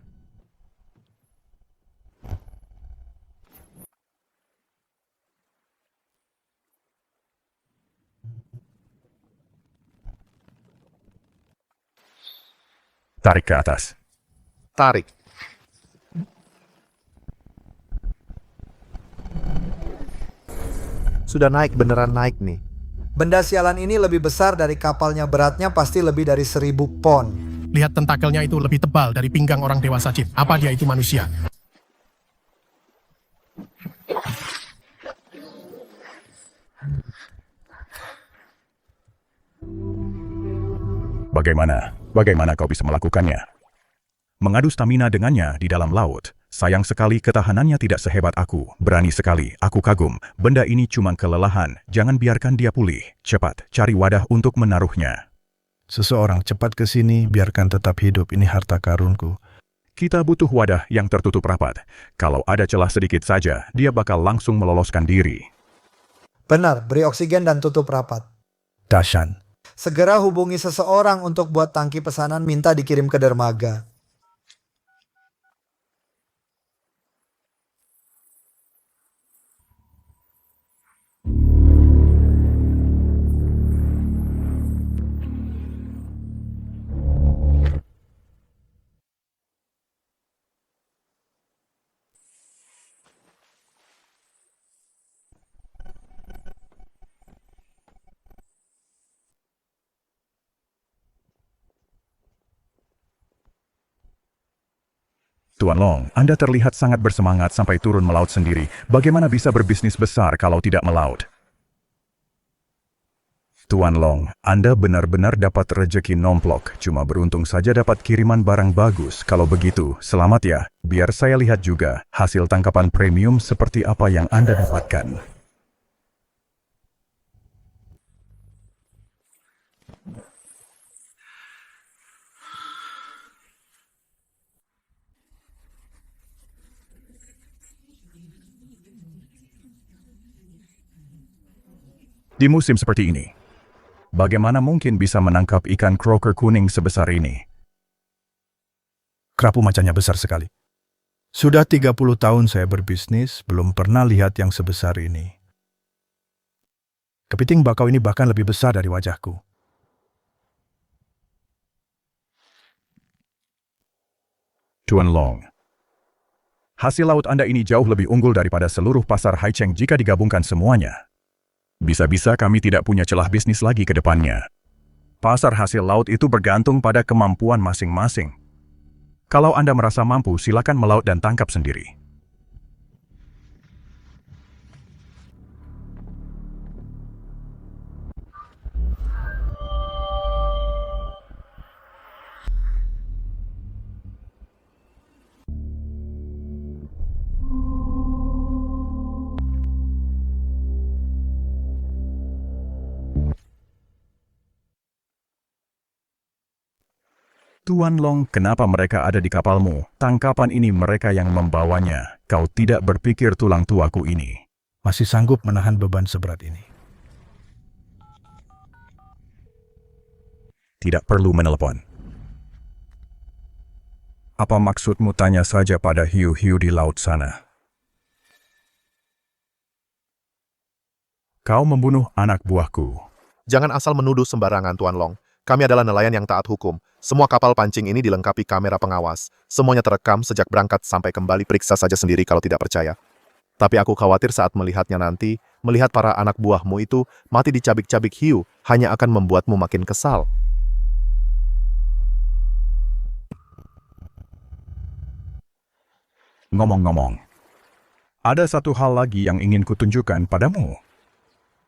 Tarik ke atas. Tarik. Sudah naik, beneran naik nih. Benda sialan ini lebih besar dari kapalnya, beratnya pasti lebih dari 1000 pon. Lihat tentakelnya itu lebih tebal dari pinggang orang dewasa, Qin. Apa dia itu manusia? Bagaimana kau bisa melakukannya? Mengadu stamina dengannya di dalam laut. Sayang sekali ketahanannya tidak sehebat aku. Berani sekali, aku kagum. Benda ini cuma kelelahan, jangan biarkan dia pulih. Cepat, cari wadah untuk menaruhnya. Seseorang cepat ke sini, biarkan tetap hidup, ini harta karunku. Kita butuh wadah yang tertutup rapat. Kalau ada celah sedikit saja, dia bakal langsung meloloskan diri. Benar, beri oksigen dan tutup rapat. Dashan. Segera hubungi seseorang untuk buat tangki pesanan minta dikirim ke dermaga. Tuan Long, Anda terlihat sangat bersemangat sampai turun melaut sendiri. Bagaimana bisa berbisnis besar kalau tidak melaut? Tuan Long, Anda benar-benar dapat rejeki nomplok. Cuma beruntung saja dapat kiriman barang bagus. Kalau begitu, selamat ya. Biar saya lihat juga hasil tangkapan premium seperti apa yang Anda dapatkan. Di musim seperti ini, bagaimana mungkin bisa menangkap ikan croaker kuning sebesar ini? Kerapu macannya besar sekali. Sudah 30 tahun saya berbisnis, belum pernah lihat yang sebesar ini. Kepiting bakau ini bahkan lebih besar dari wajahku. Tuan Long, hasil laut Anda ini jauh lebih unggul daripada seluruh pasar Haicheng jika digabungkan semuanya. Bisa-bisa kami tidak punya celah bisnis lagi ke depannya. Pasar hasil laut itu bergantung pada kemampuan masing-masing. Kalau Anda merasa mampu, silakan melaut dan tangkap sendiri. Tuan Long, kenapa mereka ada di kapalmu? Tangkapan ini mereka yang membawanya. Kau tidak berpikir tulang tuaku ini masih sanggup menahan beban seberat ini. Tidak perlu menelepon. Apa maksudmu, tanya saja pada hiu-hiu di laut sana? Kau membunuh anak buahku. Jangan asal menuduh sembarangan, Tuan Long. Kami adalah nelayan yang taat hukum. Semua kapal pancing ini dilengkapi kamera pengawas. Semuanya terekam sejak berangkat sampai kembali, periksa saja sendiri kalau tidak percaya. Tapi aku khawatir saat melihatnya nanti, melihat para anak buahmu itu mati dicabik-cabik hiu, hanya akan membuatmu makin kesal. Ngomong-ngomong, ada satu hal lagi yang ingin kutunjukkan padamu.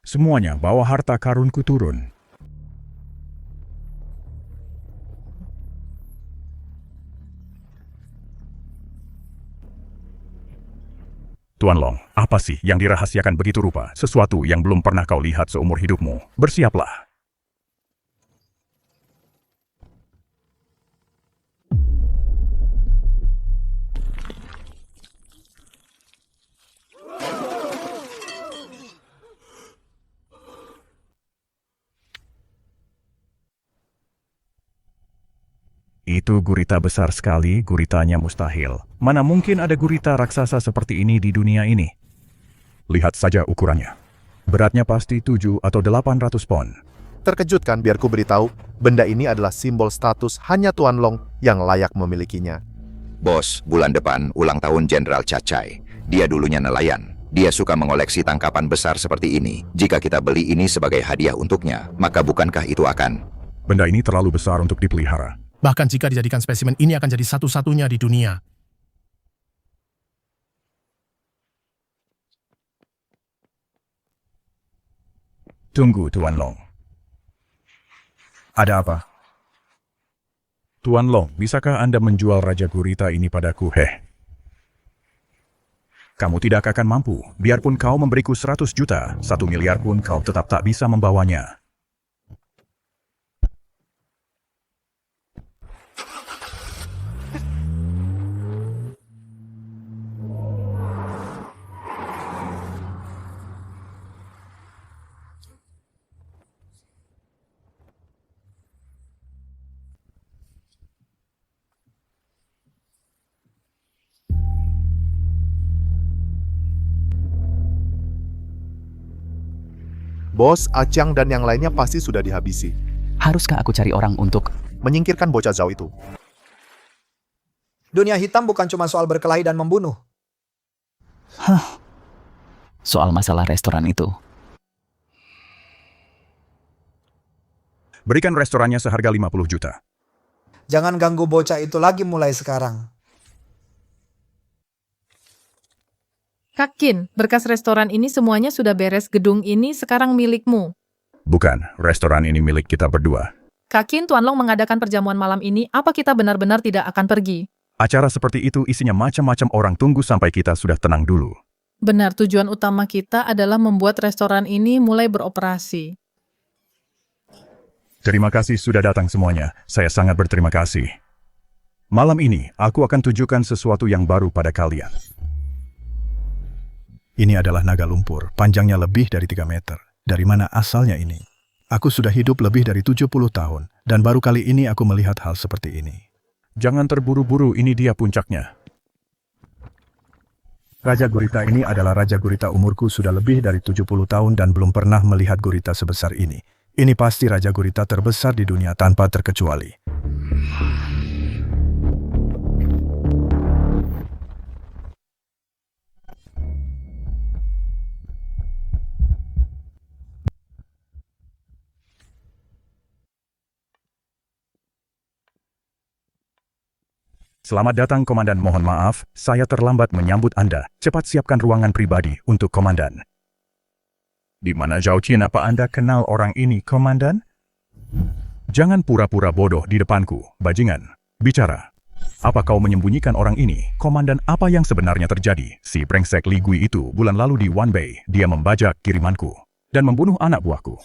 Semuanya bawa harta karunku turun. Tuan Long, apa sih yang dirahasiakan begitu rupa? Sesuatu yang belum pernah kau lihat seumur hidupmu. Bersiaplah. Itu gurita besar sekali, guritanya mustahil. Mana mungkin ada gurita raksasa seperti ini di dunia ini? Lihat saja ukurannya. Beratnya pasti 7 atau 800 pon. Terkejut kan biar ku beritahu, benda ini adalah simbol status hanya Tuan Long yang layak memilikinya. Bos, bulan depan ulang tahun Jenderal Cacai. Dia dulunya nelayan. Dia suka mengoleksi tangkapan besar seperti ini. Jika kita beli ini sebagai hadiah untuknya, maka bukankah itu akan... Benda ini terlalu besar untuk dipelihara. Bahkan jika dijadikan spesimen ini akan jadi satu-satunya di dunia. Tunggu, Tuan Long. Ada apa? Tuan Long, bisakah Anda menjual Raja Gurita ini padaku? Kamu tidak akan mampu. Biarpun kau memberiku 100 juta, 1 miliar pun kau tetap tak bisa membawanya. Bos, Acang dan yang lainnya pasti sudah dihabisi. Haruskah aku cari orang untuk menyingkirkan bocah Zhao itu? Dunia hitam bukan cuma soal berkelahi dan membunuh. soal masalah restoran itu? Berikan restorannya seharga 50 juta. Jangan ganggu bocah itu lagi mulai sekarang. Kakin, berkas restoran ini semuanya sudah beres. Gedung ini sekarang milikmu. Bukan, restoran ini milik kita berdua. Kakin, Tuan Long mengadakan perjamuan malam ini. Apa kita benar-benar tidak akan pergi? Acara seperti itu isinya macam-macam orang. Tunggu sampai kita sudah tenang dulu. Benar, tujuan utama kita adalah membuat restoran ini mulai beroperasi. Terima kasih sudah datang semuanya. Saya sangat berterima kasih. Malam ini, aku akan tunjukkan sesuatu yang baru pada kalian. Ini adalah naga lumpur, panjangnya lebih dari 3 meter. Dari mana asalnya ini? Aku sudah hidup lebih dari 70 tahun, dan baru kali ini aku melihat hal seperti ini. Jangan terburu-buru, ini dia puncaknya. Raja Gurita ini adalah Raja Gurita. Umurku sudah lebih dari 70 tahun dan belum pernah melihat gurita sebesar ini. Ini pasti Raja Gurita terbesar di dunia tanpa terkecuali. Selamat datang, Komandan. Mohon maaf, saya terlambat menyambut Anda. Cepat siapkan ruangan pribadi untuk Komandan. Di mana Zhao Qin? Apa Anda kenal orang ini, Komandan? Jangan pura-pura bodoh di depanku, bajingan. Bicara. Apa kau menyembunyikan orang ini? Komandan, apa yang sebenarnya terjadi? Si brengsek Li Gui itu bulan lalu di Wanbei, dia membajak kirimanku dan membunuh anak buahku.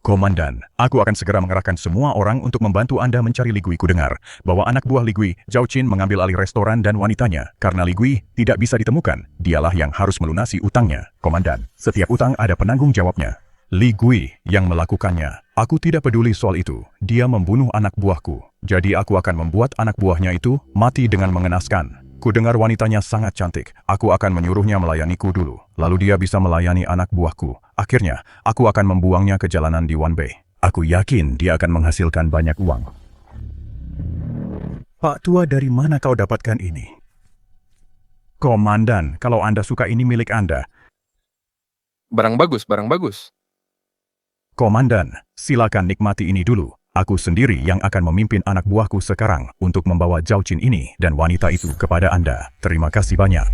Komandan, aku akan segera mengerahkan semua orang untuk membantu Anda mencari Li Gui. Ku dengar bahwa anak buah Li Gui, Zhao Qin, mengambil alih restoran dan wanitanya. Karena Li Gui tidak bisa ditemukan, dialah yang harus melunasi utangnya. Komandan, setiap utang ada penanggung jawabnya. Li Gui yang melakukannya. Aku tidak peduli soal itu. Dia membunuh anak buahku. Jadi aku akan membuat anak buahnya itu mati dengan mengenaskan. Ku dengar wanitanya sangat cantik. Aku akan menyuruhnya melayaniku dulu. Lalu dia bisa melayani anak buahku. Akhirnya, aku akan membuangnya ke jalanan di Wanbei. Aku yakin dia akan menghasilkan banyak uang. Pak Tua, dari mana kau dapatkan ini? Komandan, kalau Anda suka ini milik Anda. Barang bagus, barang bagus. Komandan, silakan nikmati ini dulu. Aku sendiri yang akan memimpin anak buahku sekarang untuk membawa Zhao Qin ini dan wanita itu kepada Anda. Terima kasih banyak.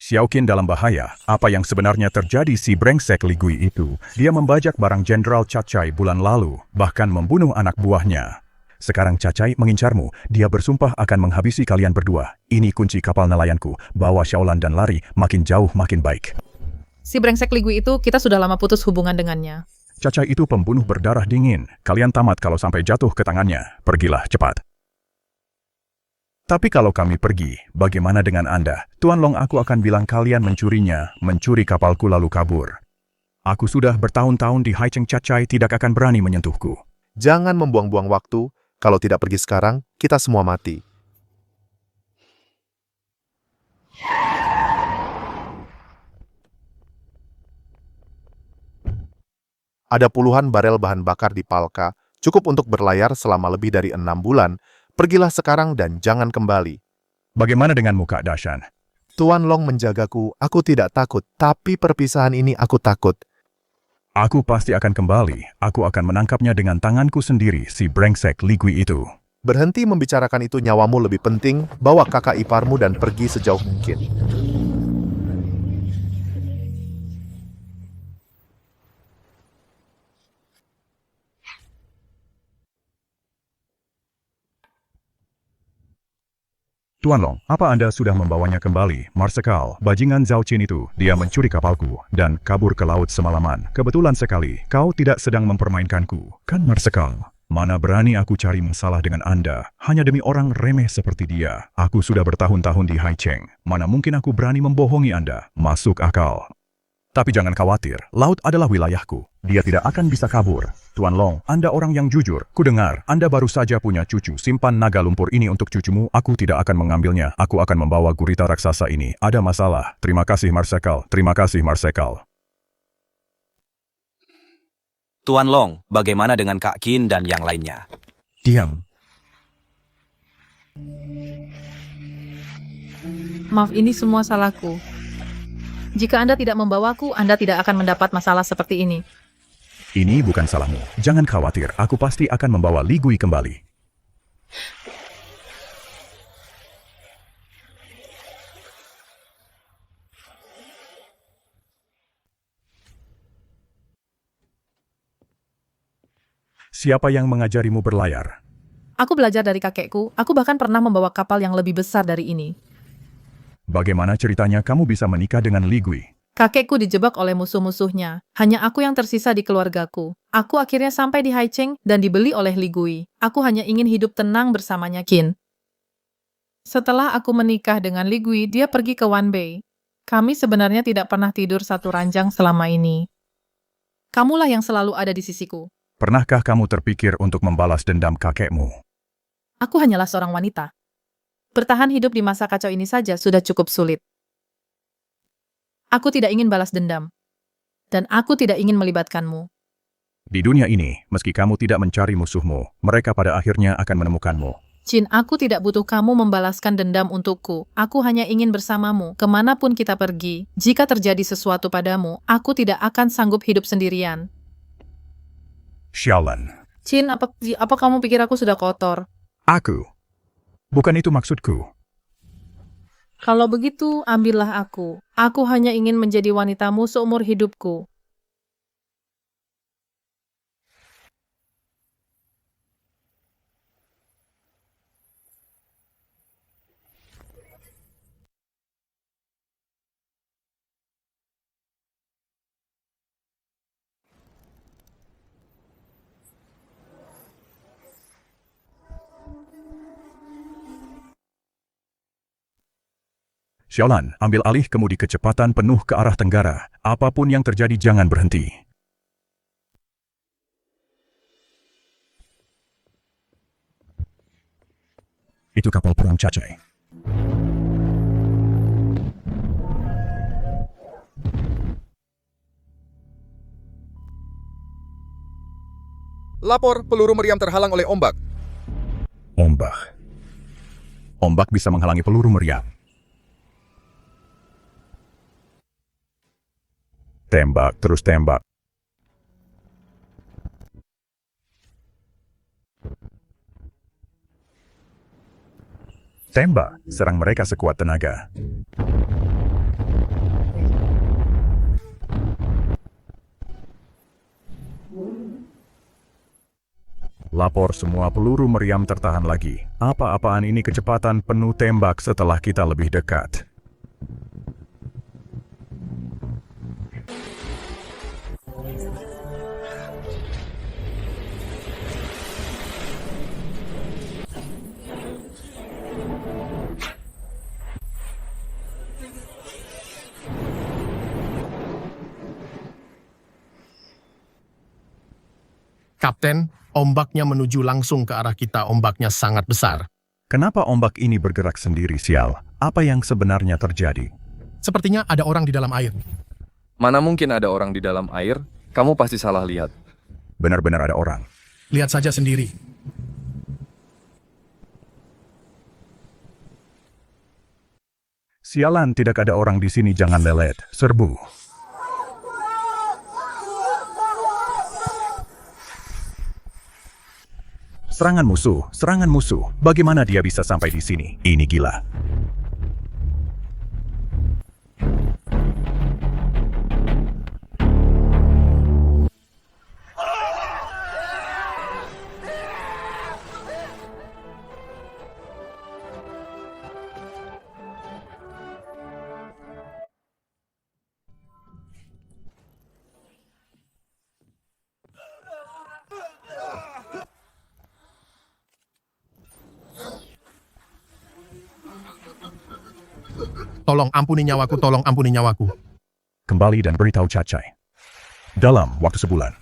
Xiao Qin dalam bahaya. Apa yang sebenarnya terjadi? Si brengsek Li Gui itu, dia membajak barang Jenderal Cacai bulan lalu, bahkan membunuh anak buahnya. Sekarang Cacai mengincarmu. Dia bersumpah akan menghabisi kalian berdua. Ini kunci kapal nelayanku. Bawa Xiaolan dan lari, makin jauh makin baik. Si brengsek Li Gui itu, kita sudah lama putus hubungan dengannya. Cacai itu pembunuh berdarah dingin. Kalian tamat kalau sampai jatuh ke tangannya. Pergilah cepat. Tapi kalau kami pergi, bagaimana dengan Anda? Tuan Long, aku akan bilang kalian mencurinya, mencuri kapalku lalu kabur. Aku sudah bertahun-tahun di Haicheng. Cacai tidak akan berani menyentuhku. Jangan membuang-buang waktu. Kalau tidak pergi sekarang, kita semua mati. Ada puluhan barel bahan bakar di Palka, cukup untuk berlayar selama lebih dari 6 bulan. Pergilah sekarang dan jangan kembali. Bagaimana denganmu, Kak Dashan? Tuan Long menjagaku, aku tidak takut, tapi perpisahan ini aku takut. Aku pasti akan kembali. Aku akan menangkapnya dengan tanganku sendiri, si brengsek Li Gui itu. Berhenti membicarakan itu, nyawamu lebih penting. Bawa kakak iparmu dan pergi sejauh mungkin. Tuan Long, apa Anda sudah membawanya kembali? Marsekal, bajingan Zhao Qin itu, dia mencuri kapalku dan kabur ke laut semalaman. Kebetulan sekali, kau tidak sedang mempermainkanku, kan Marsekal? Mana berani aku cari masalah dengan Anda, hanya demi orang remeh seperti dia. Aku sudah bertahun-tahun di Haicheng, mana mungkin aku berani membohongi Anda? Masuk akal. Tapi jangan khawatir, laut adalah wilayahku. Dia tidak akan bisa kabur. Tuan Long, Anda orang yang jujur. Kudengar, Anda baru saja punya cucu. Simpan naga lumpur ini untuk cucumu. Aku tidak akan mengambilnya. Aku akan membawa gurita raksasa ini. Ada masalah. Terima kasih, Marsekal. Terima kasih, Marsekal. Tuan Long, bagaimana dengan Kak Qin dan yang lainnya? Diam. Maaf, ini semua salahku. Jika Anda tidak membawaku, Anda tidak akan mendapat masalah seperti ini. Ini bukan salahmu. Jangan khawatir, aku pasti akan membawa Li Gui kembali. Siapa yang mengajarimu berlayar? Aku belajar dari kakekku. Aku bahkan pernah membawa kapal yang lebih besar dari ini. Bagaimana ceritanya kamu bisa menikah dengan Li Gui? Kakekku dijebak oleh musuh-musuhnya. Hanya aku yang tersisa di keluargaku. Aku akhirnya sampai di Haicheng dan dibeli oleh Li Gui. Aku hanya ingin hidup tenang bersamanya Qin. Setelah aku menikah dengan Li Gui, dia pergi ke Wanbei. Kami sebenarnya tidak pernah tidur satu ranjang selama ini. Kamulah yang selalu ada di sisiku. Pernahkah kamu terpikir untuk membalas dendam kakekmu? Aku hanyalah seorang wanita. Bertahan hidup di masa kacau ini saja sudah cukup sulit. Aku tidak ingin balas dendam. Dan aku tidak ingin melibatkanmu. Di dunia ini, meski kamu tidak mencari musuhmu, mereka pada akhirnya akan menemukanmu. Qin, aku tidak butuh kamu membalaskan dendam untukku. Aku hanya ingin bersamamu, kemanapun kita pergi. Jika terjadi sesuatu padamu, aku tidak akan sanggup hidup sendirian. Xiaolan. Qin, apa kamu pikir aku sudah kotor? Aku. Bukan itu maksudku. Kalau begitu, ambillah aku. Aku hanya ingin menjadi wanitamu seumur hidupku. Xiaolan, ambil alih kemudi kecepatan penuh ke arah tenggara. Apapun yang terjadi, jangan berhenti. Itu kapal perang Cacai. Lapor, peluru meriam terhalang oleh ombak. Ombak. Ombak bisa menghalangi peluru meriam. Tembak, terus tembak. Tembak, serang mereka sekuat tenaga. Lapor, semua peluru meriam tertahan lagi. Apa-apaan ini kecepatan penuh tembak setelah kita lebih dekat. Kapten, ombaknya menuju langsung ke arah kita. Ombaknya sangat besar. Kenapa ombak ini bergerak sendiri, sial? Apa yang sebenarnya terjadi? Sepertinya ada orang di dalam air. Mana mungkin ada orang di dalam air? Kamu pasti salah lihat. Benar-benar ada orang. Lihat saja sendiri. Sialan, tidak ada orang di sini, jangan lelet. Serbu. Serangan musuh, serangan musuh. Bagaimana dia bisa sampai di sini? Ini gila. Tolong ampuni nyawaku, tolong ampuni nyawaku. Kembali dan beritahu Cacai. Dalam waktu sebulan,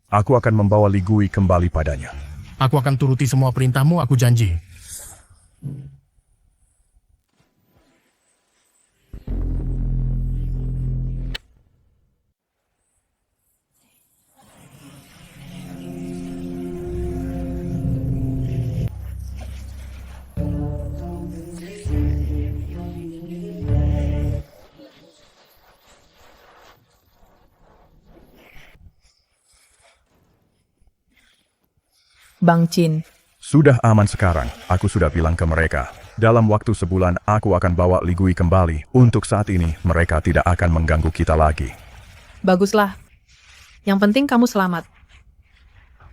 aku akan membawa Li Gui kembali padanya. Aku akan turuti semua perintahmu, aku janji. Bang Chin, Sudah aman sekarang, aku sudah bilang ke mereka. Dalam waktu sebulan, aku akan bawa Li Gui kembali. Untuk saat ini, mereka tidak akan mengganggu kita lagi. baguslah. Yang penting kamu selamat.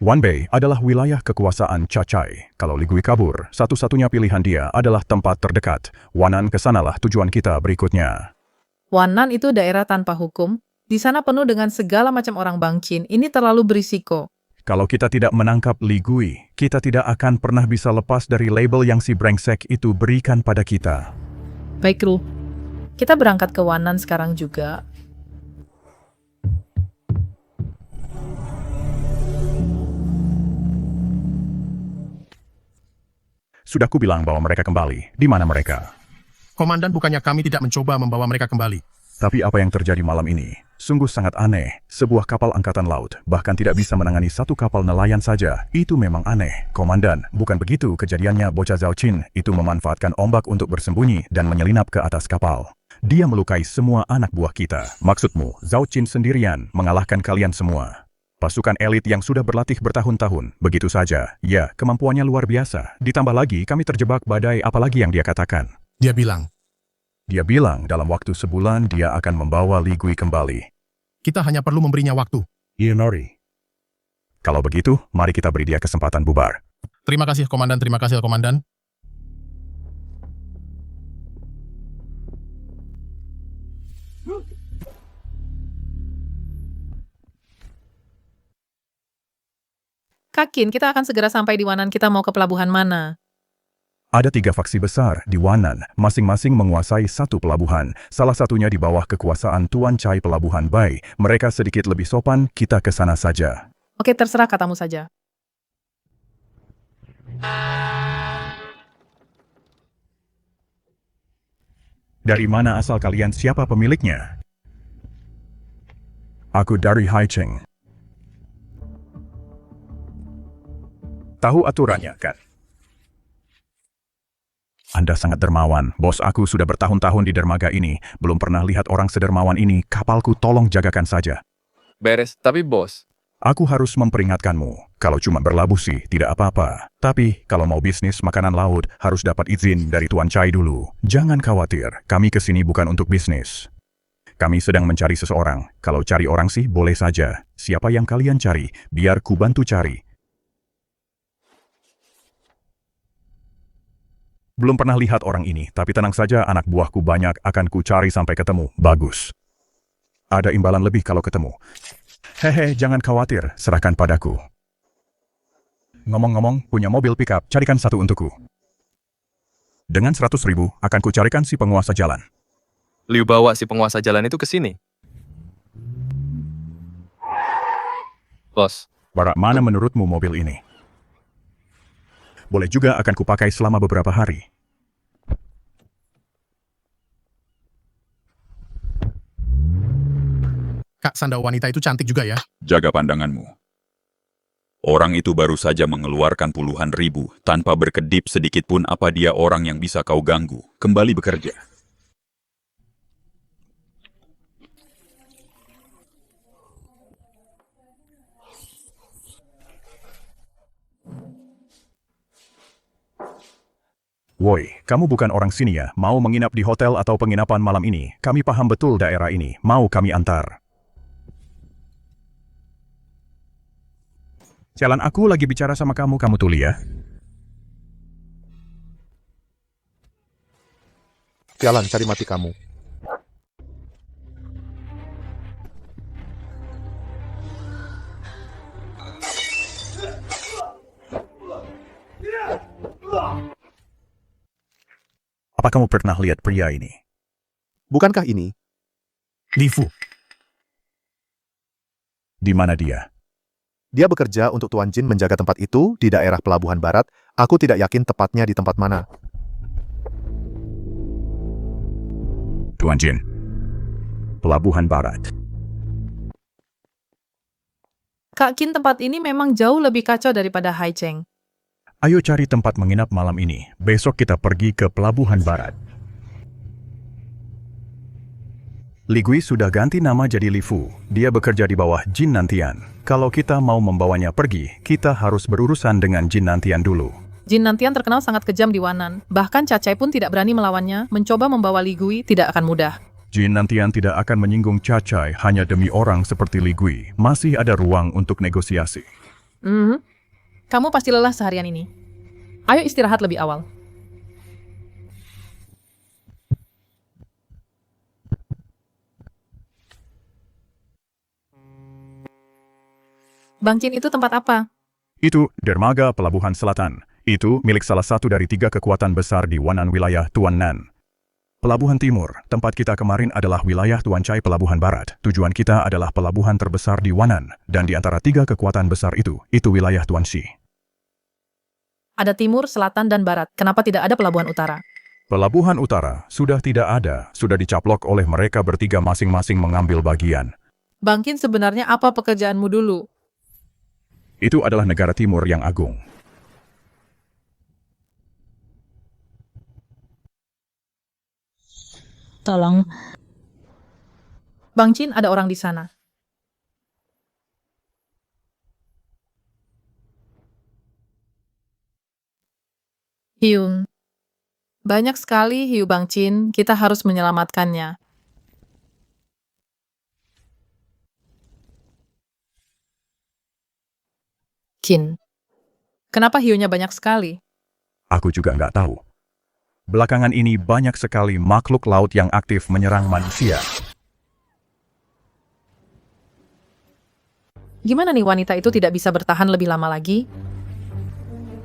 Wanbei adalah wilayah kekuasaan Cacai. Kalau Li Gui kabur, satu-satunya pilihan dia adalah tempat terdekat. Wanan kesanalah tujuan kita berikutnya. Wanan itu daerah tanpa hukum. Di sana penuh dengan segala macam orang Bang Chin. Ini terlalu berisiko. Kalau kita tidak menangkap Li Gui, kita tidak akan pernah bisa lepas dari label yang si brengsek itu berikan pada kita. Baik, Ru. Kita berangkat ke Wanan sekarang juga. Sudah kubilang bahwa mereka kembali. Di mana mereka? Komandan, bukannya kami tidak mencoba membawa mereka kembali. Tapi apa yang terjadi malam ini? Sungguh sangat aneh. Sebuah kapal angkatan laut bahkan tidak bisa menangani satu kapal nelayan saja. Itu memang aneh. Komandan, bukan begitu kejadiannya. Bocah Zhao Qin itu memanfaatkan ombak untuk bersembunyi dan menyelinap ke atas kapal. Dia melukai semua anak buah kita. Maksudmu, Zhao Qin sendirian mengalahkan kalian semua? Pasukan elit yang sudah berlatih bertahun-tahun, begitu saja. Ya, kemampuannya luar biasa. Ditambah lagi, kami terjebak badai, apalagi yang dia katakan. Dia bilang Dalam waktu sebulan dia akan membawa Li Gui kembali. kita hanya perlu memberinya waktu. Nori. Kalau begitu, mari kita beri dia kesempatan bubar. Terima kasih, Komandan. Terima kasih, Komandan. Kakin, kita akan segera sampai di Wanan. Kita mau ke pelabuhan mana? Ada 3 faksi besar di Wanan, masing-masing menguasai satu pelabuhan. Salah satunya di bawah kekuasaan Tuan Chai Pelabuhan Bai. Mereka sedikit lebih sopan, kita ke sana saja. Oke, terserah katamu saja. Dari mana asal kalian? Siapa pemiliknya? Aku dari Haicheng. Tahu aturannya, kan? Anda sangat dermawan. Bos aku sudah bertahun-tahun di dermaga ini. Belum pernah lihat orang sedermawan ini. Kapalku tolong jagakan saja. Beres, tapi bos, Aku harus memperingatkanmu. Kalau cuma berlabuh sih, tidak apa-apa. Tapi, kalau mau bisnis makanan laut, harus dapat izin dari Tuan Chai dulu. Jangan khawatir, kami kesini bukan untuk bisnis. Kami sedang mencari seseorang. Kalau cari orang sih, boleh saja. Siapa yang kalian cari, biar ku bantu cari. Belum pernah lihat orang ini, tapi tenang saja, anak buahku banyak, akan ku cari sampai ketemu. Bagus. Ada imbalan lebih kalau ketemu. Hehe, jangan khawatir, serahkan padaku. Ngomong-ngomong, punya mobil pickup, carikan satu untukku. Dengan 100.000, akan ku carikan si penguasa jalan. Liu bawa si penguasa jalan itu ke sini. Bos, Barak mana menurutmu mobil ini? Boleh juga akan kupakai selama beberapa hari. Kak, sandal wanita itu cantik juga ya. Jaga pandanganmu. Orang itu baru saja mengeluarkan puluhan ribu, tanpa berkedip sedikit pun apa dia orang yang bisa kau ganggu. Kembali bekerja. Woi, kamu bukan orang sini ya? Mau menginap di hotel atau penginapan malam ini? Kami paham betul daerah ini. Mau kami antar. Jalan, aku lagi bicara sama kamu. Kamu tuli ya? Jalan, cari mati kamu. Apa kamu pernah lihat pria ini? Bukankah ini? Lifu. Di mana dia? Dia bekerja untuk Tuan Jin menjaga tempat itu di daerah Pelabuhan Barat. Aku tidak yakin tepatnya di tempat mana. Tuan Jin. Pelabuhan Barat. Kak Qin, tempat ini memang jauh lebih kacau daripada Haicheng. Ayo cari tempat menginap malam ini. Besok kita pergi ke Pelabuhan Barat. Li Gui sudah ganti nama jadi Li Fu. Dia bekerja di bawah Jin Nantian. Kalau kita mau membawanya pergi, kita harus berurusan dengan Jin Nantian dulu. Jin Nantian terkenal sangat kejam di Wanan. Bahkan Cacai pun tidak berani melawannya. Mencoba membawa Li Gui tidak akan mudah. Jin Nantian tidak akan menyinggung Cacai hanya demi orang seperti Li Gui. Masih ada ruang untuk negosiasi. Kamu pasti lelah seharian ini. Ayo istirahat lebih awal. Bang Jin, itu tempat apa? Itu dermaga Pelabuhan Selatan. Itu milik salah satu dari 3 kekuatan besar di Wanan wilayah Tuan Nan. Pelabuhan Timur, tempat kita kemarin adalah wilayah Tuan Chai Pelabuhan Barat. Tujuan kita adalah pelabuhan terbesar di Wanan. Dan di antara 3 kekuatan besar itu wilayah Tuan Shi. Ada timur, selatan, dan barat. Kenapa tidak ada pelabuhan utara? Pelabuhan utara sudah tidak ada. Sudah dicaplok oleh mereka bertiga masing-masing mengambil bagian. Bang Qin, sebenarnya apa pekerjaanmu dulu? Itu adalah negara timur yang agung. Tolong. Bang Qin, ada orang di sana. Hyung. Banyak sekali hiu Bang Qin, kita harus menyelamatkannya. Qin. Kenapa hiunya banyak sekali? Aku juga nggak tahu. Belakangan ini banyak sekali makhluk laut yang aktif menyerang manusia. Gimana nih wanita itu tidak bisa bertahan lebih lama lagi?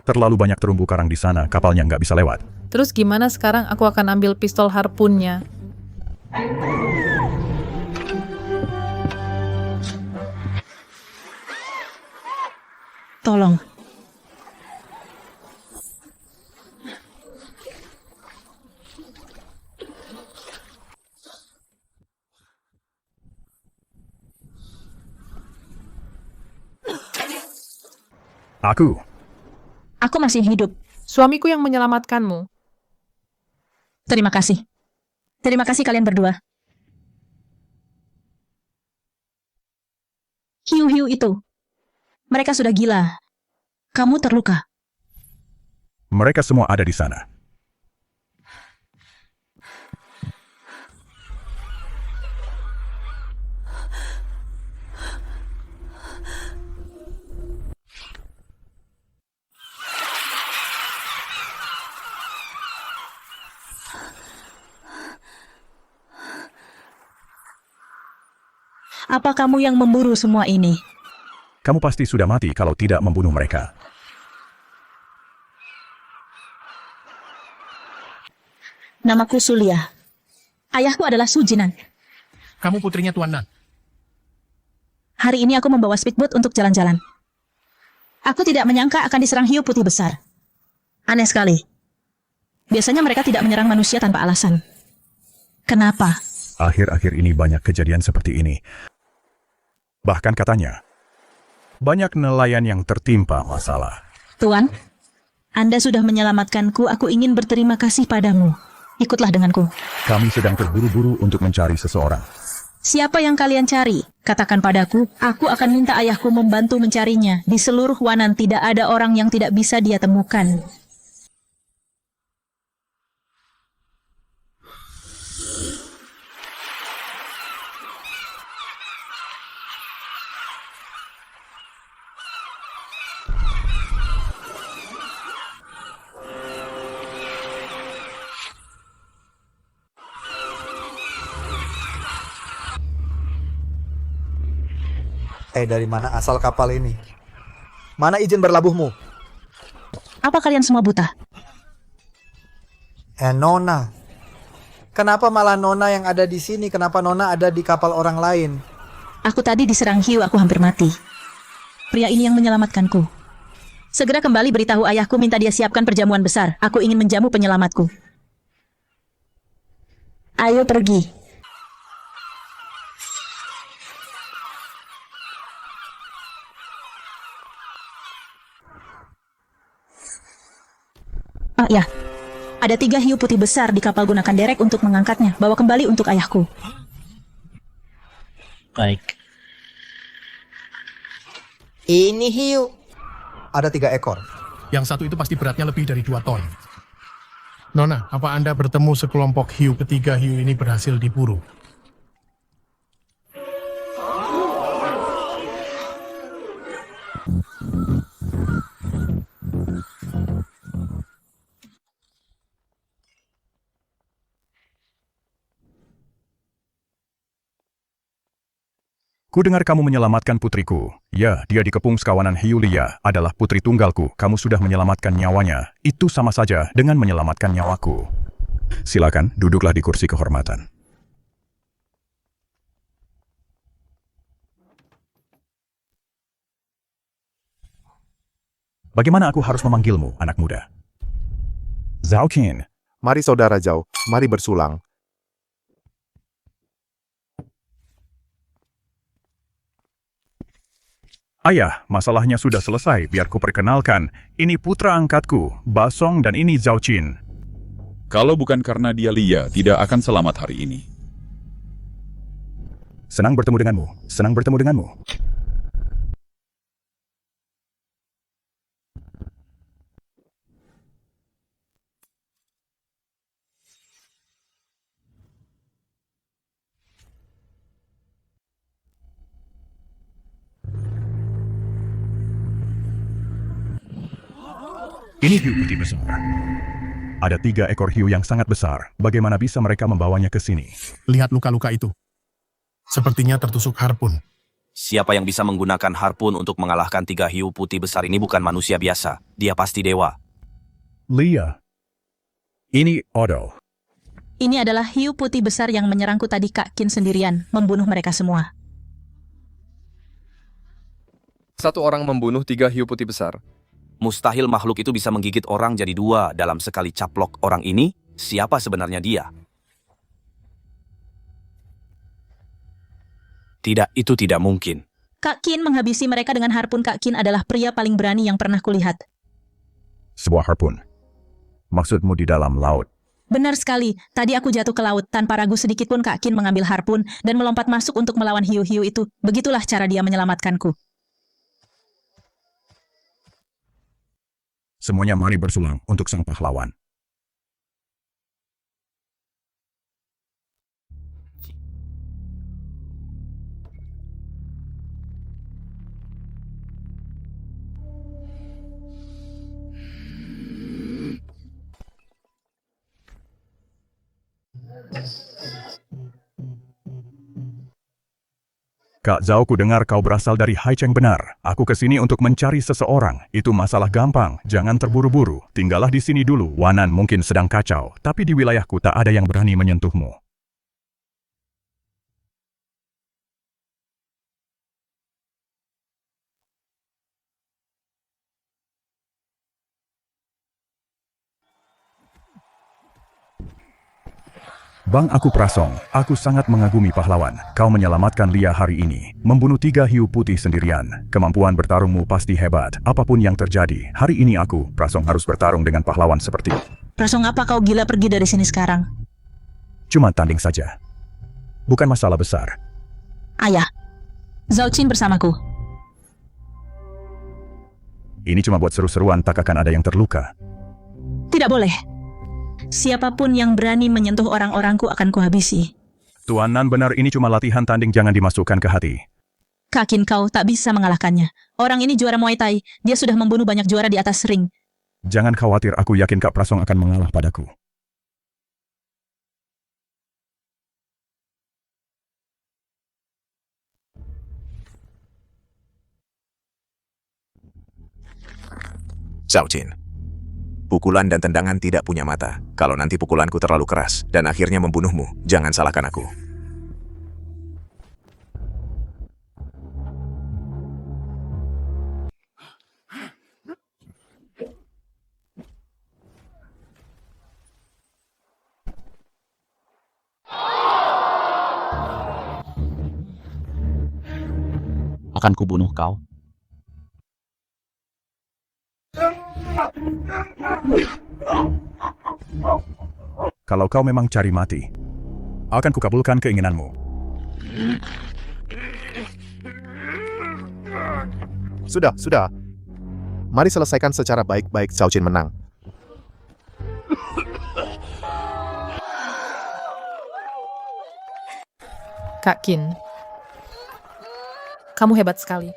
Terlalu banyak terumbu karang di sana, kapalnya nggak bisa lewat. Terus gimana sekarang? Aku akan ambil pistol harpunnya. Tolong. Aku masih hidup. Suamiku yang menyelamatkanmu. Terima kasih. Terima kasih kalian berdua. Hiu-hiu itu. Mereka sudah gila. Kamu terluka. Mereka semua ada di sana. Apa kamu yang memburu semua ini? Kamu pasti sudah mati kalau tidak membunuh mereka. Namaku Sulia. Ayahku adalah Sujinan. Kamu putrinya Tuan Nan. Hari ini aku membawa speedboat untuk jalan-jalan. Aku tidak menyangka akan diserang hiu putih besar. Aneh sekali. Biasanya mereka tidak menyerang manusia tanpa alasan. Kenapa? Akhir-akhir ini banyak kejadian seperti ini. Bahkan katanya, banyak nelayan yang tertimpa masalah. Tuan, Anda sudah menyelamatkanku. Aku ingin berterima kasih padamu. Ikutlah denganku. Kami sedang terburu-buru untuk mencari seseorang. Siapa yang kalian cari? Katakan padaku, aku akan minta ayahku membantu mencarinya. Di seluruh Wanan tidak ada orang yang tidak bisa dia temukan. Dari mana asal kapal ini? Mana izin berlabuhmu? Apa kalian semua buta? Nona. Kenapa malah Nona yang ada di sini? Kenapa Nona ada di kapal orang lain? Aku tadi diserang hiu, aku hampir mati. Pria ini yang menyelamatkanku. Segera kembali beritahu ayahku, minta dia siapkan perjamuan besar. Aku ingin menjamu penyelamatku. Ayo pergi. Oh ya, ada 3 hiu putih besar di kapal, gunakan derek untuk mengangkatnya. Bawa kembali untuk ayahku. Baik. Ini hiu. Ada 3 ekor. Yang satu itu pasti beratnya lebih dari 2 ton. Nona, apa Anda bertemu sekelompok hiu? Ketiga hiu ini berhasil diburu. Kudengar kamu menyelamatkan putriku. Ya, dia dikepung sekawanan hiu Lia, adalah putri tunggalku. Kamu sudah menyelamatkan nyawanya. Itu sama saja dengan menyelamatkan nyawaku. Silakan, duduklah di kursi kehormatan. Bagaimana aku harus memanggilmu, anak muda? Zhao Qin. Mari saudara Zhao, mari bersulang. Ayah, masalahnya sudah selesai. Biar ku perkenalkan. Ini putra angkatku, Basong, dan ini Zhao Qin. Kalau bukan karena dia Lia, tidak akan selamat hari ini. Senang bertemu denganmu. Senang bertemu denganmu. Ini hiu putih besar. Ada 3 ekor hiu yang sangat besar. Bagaimana bisa mereka membawanya ke sini? Lihat luka-luka itu. Sepertinya tertusuk harpun. Siapa yang bisa menggunakan harpun untuk mengalahkan 3 hiu putih besar ini bukan manusia biasa. Dia pasti dewa. Lia. Ini Odo. Ini adalah hiu putih besar yang menyerangku tadi. Kak Qin sendirian, membunuh mereka semua. Satu orang membunuh 3 hiu putih besar. Mustahil makhluk itu bisa menggigit orang jadi 2 dalam sekali caplok. Orang ini, siapa sebenarnya dia? Tidak, itu tidak mungkin. Kak Qin menghabisi mereka dengan harpun. Kak Qin adalah pria paling berani yang pernah kulihat. Sebuah harpun. Maksudmu di dalam laut? Benar sekali, tadi aku jatuh ke laut. Tanpa ragu sedikit pun Kak Qin mengambil harpun dan melompat masuk untuk melawan hiu-hiu itu. Begitulah cara dia menyelamatkanku. Semuanya mari bersulang untuk sang pahlawan. Kak Zhao, ku dengar kau berasal dari Haicheng. Benar. Aku kesini untuk mencari seseorang. Itu masalah gampang. Jangan terburu-buru. Tinggallah di sini dulu. Wanan mungkin sedang kacau, tapi di wilayahku tak ada yang berani menyentuhmu. Bang, aku Prasong. Aku sangat mengagumi pahlawan. Kau menyelamatkan Lia hari ini. Membunuh 3 hiu putih sendirian. Kemampuan bertarungmu pasti hebat. Apapun yang terjadi, hari ini aku, Prasong, harus bertarung dengan pahlawan seperti. Prasong, apa kau gila? Pergi dari sini sekarang. Cuma tanding saja. Bukan masalah besar. Ayah, Zhao Qin bersamaku. Ini cuma buat seru-seruan, tak akan ada yang terluka. Tidak boleh. Siapapun yang berani menyentuh orang-orangku akan kuhabisi. Tuan Nan, benar, ini cuma latihan tanding, jangan dimasukkan ke hati. Kak Qin, kau tak bisa mengalahkannya. Orang ini juara Muay Thai. Dia sudah membunuh banyak juara di atas ring. Jangan khawatir, aku yakin Kak Prasong akan mengalah padaku. Zhao Qin. Pukulan dan tendangan tidak punya mata. Kalau nanti pukulanku terlalu keras dan akhirnya membunuhmu, jangan salahkan aku. Akan kubunuh kau. Kalau kau memang cari mati, akan kukabulkan keinginanmu. Sudah. Mari selesaikan secara baik-baik. Zhao Qin menang. Kak Qin, kamu hebat sekali.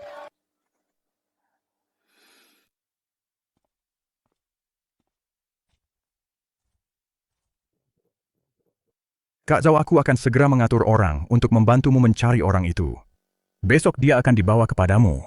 Kak Zhao, aku akan segera mengatur orang untuk membantumu mencari orang itu. Besok dia akan dibawa kepadamu.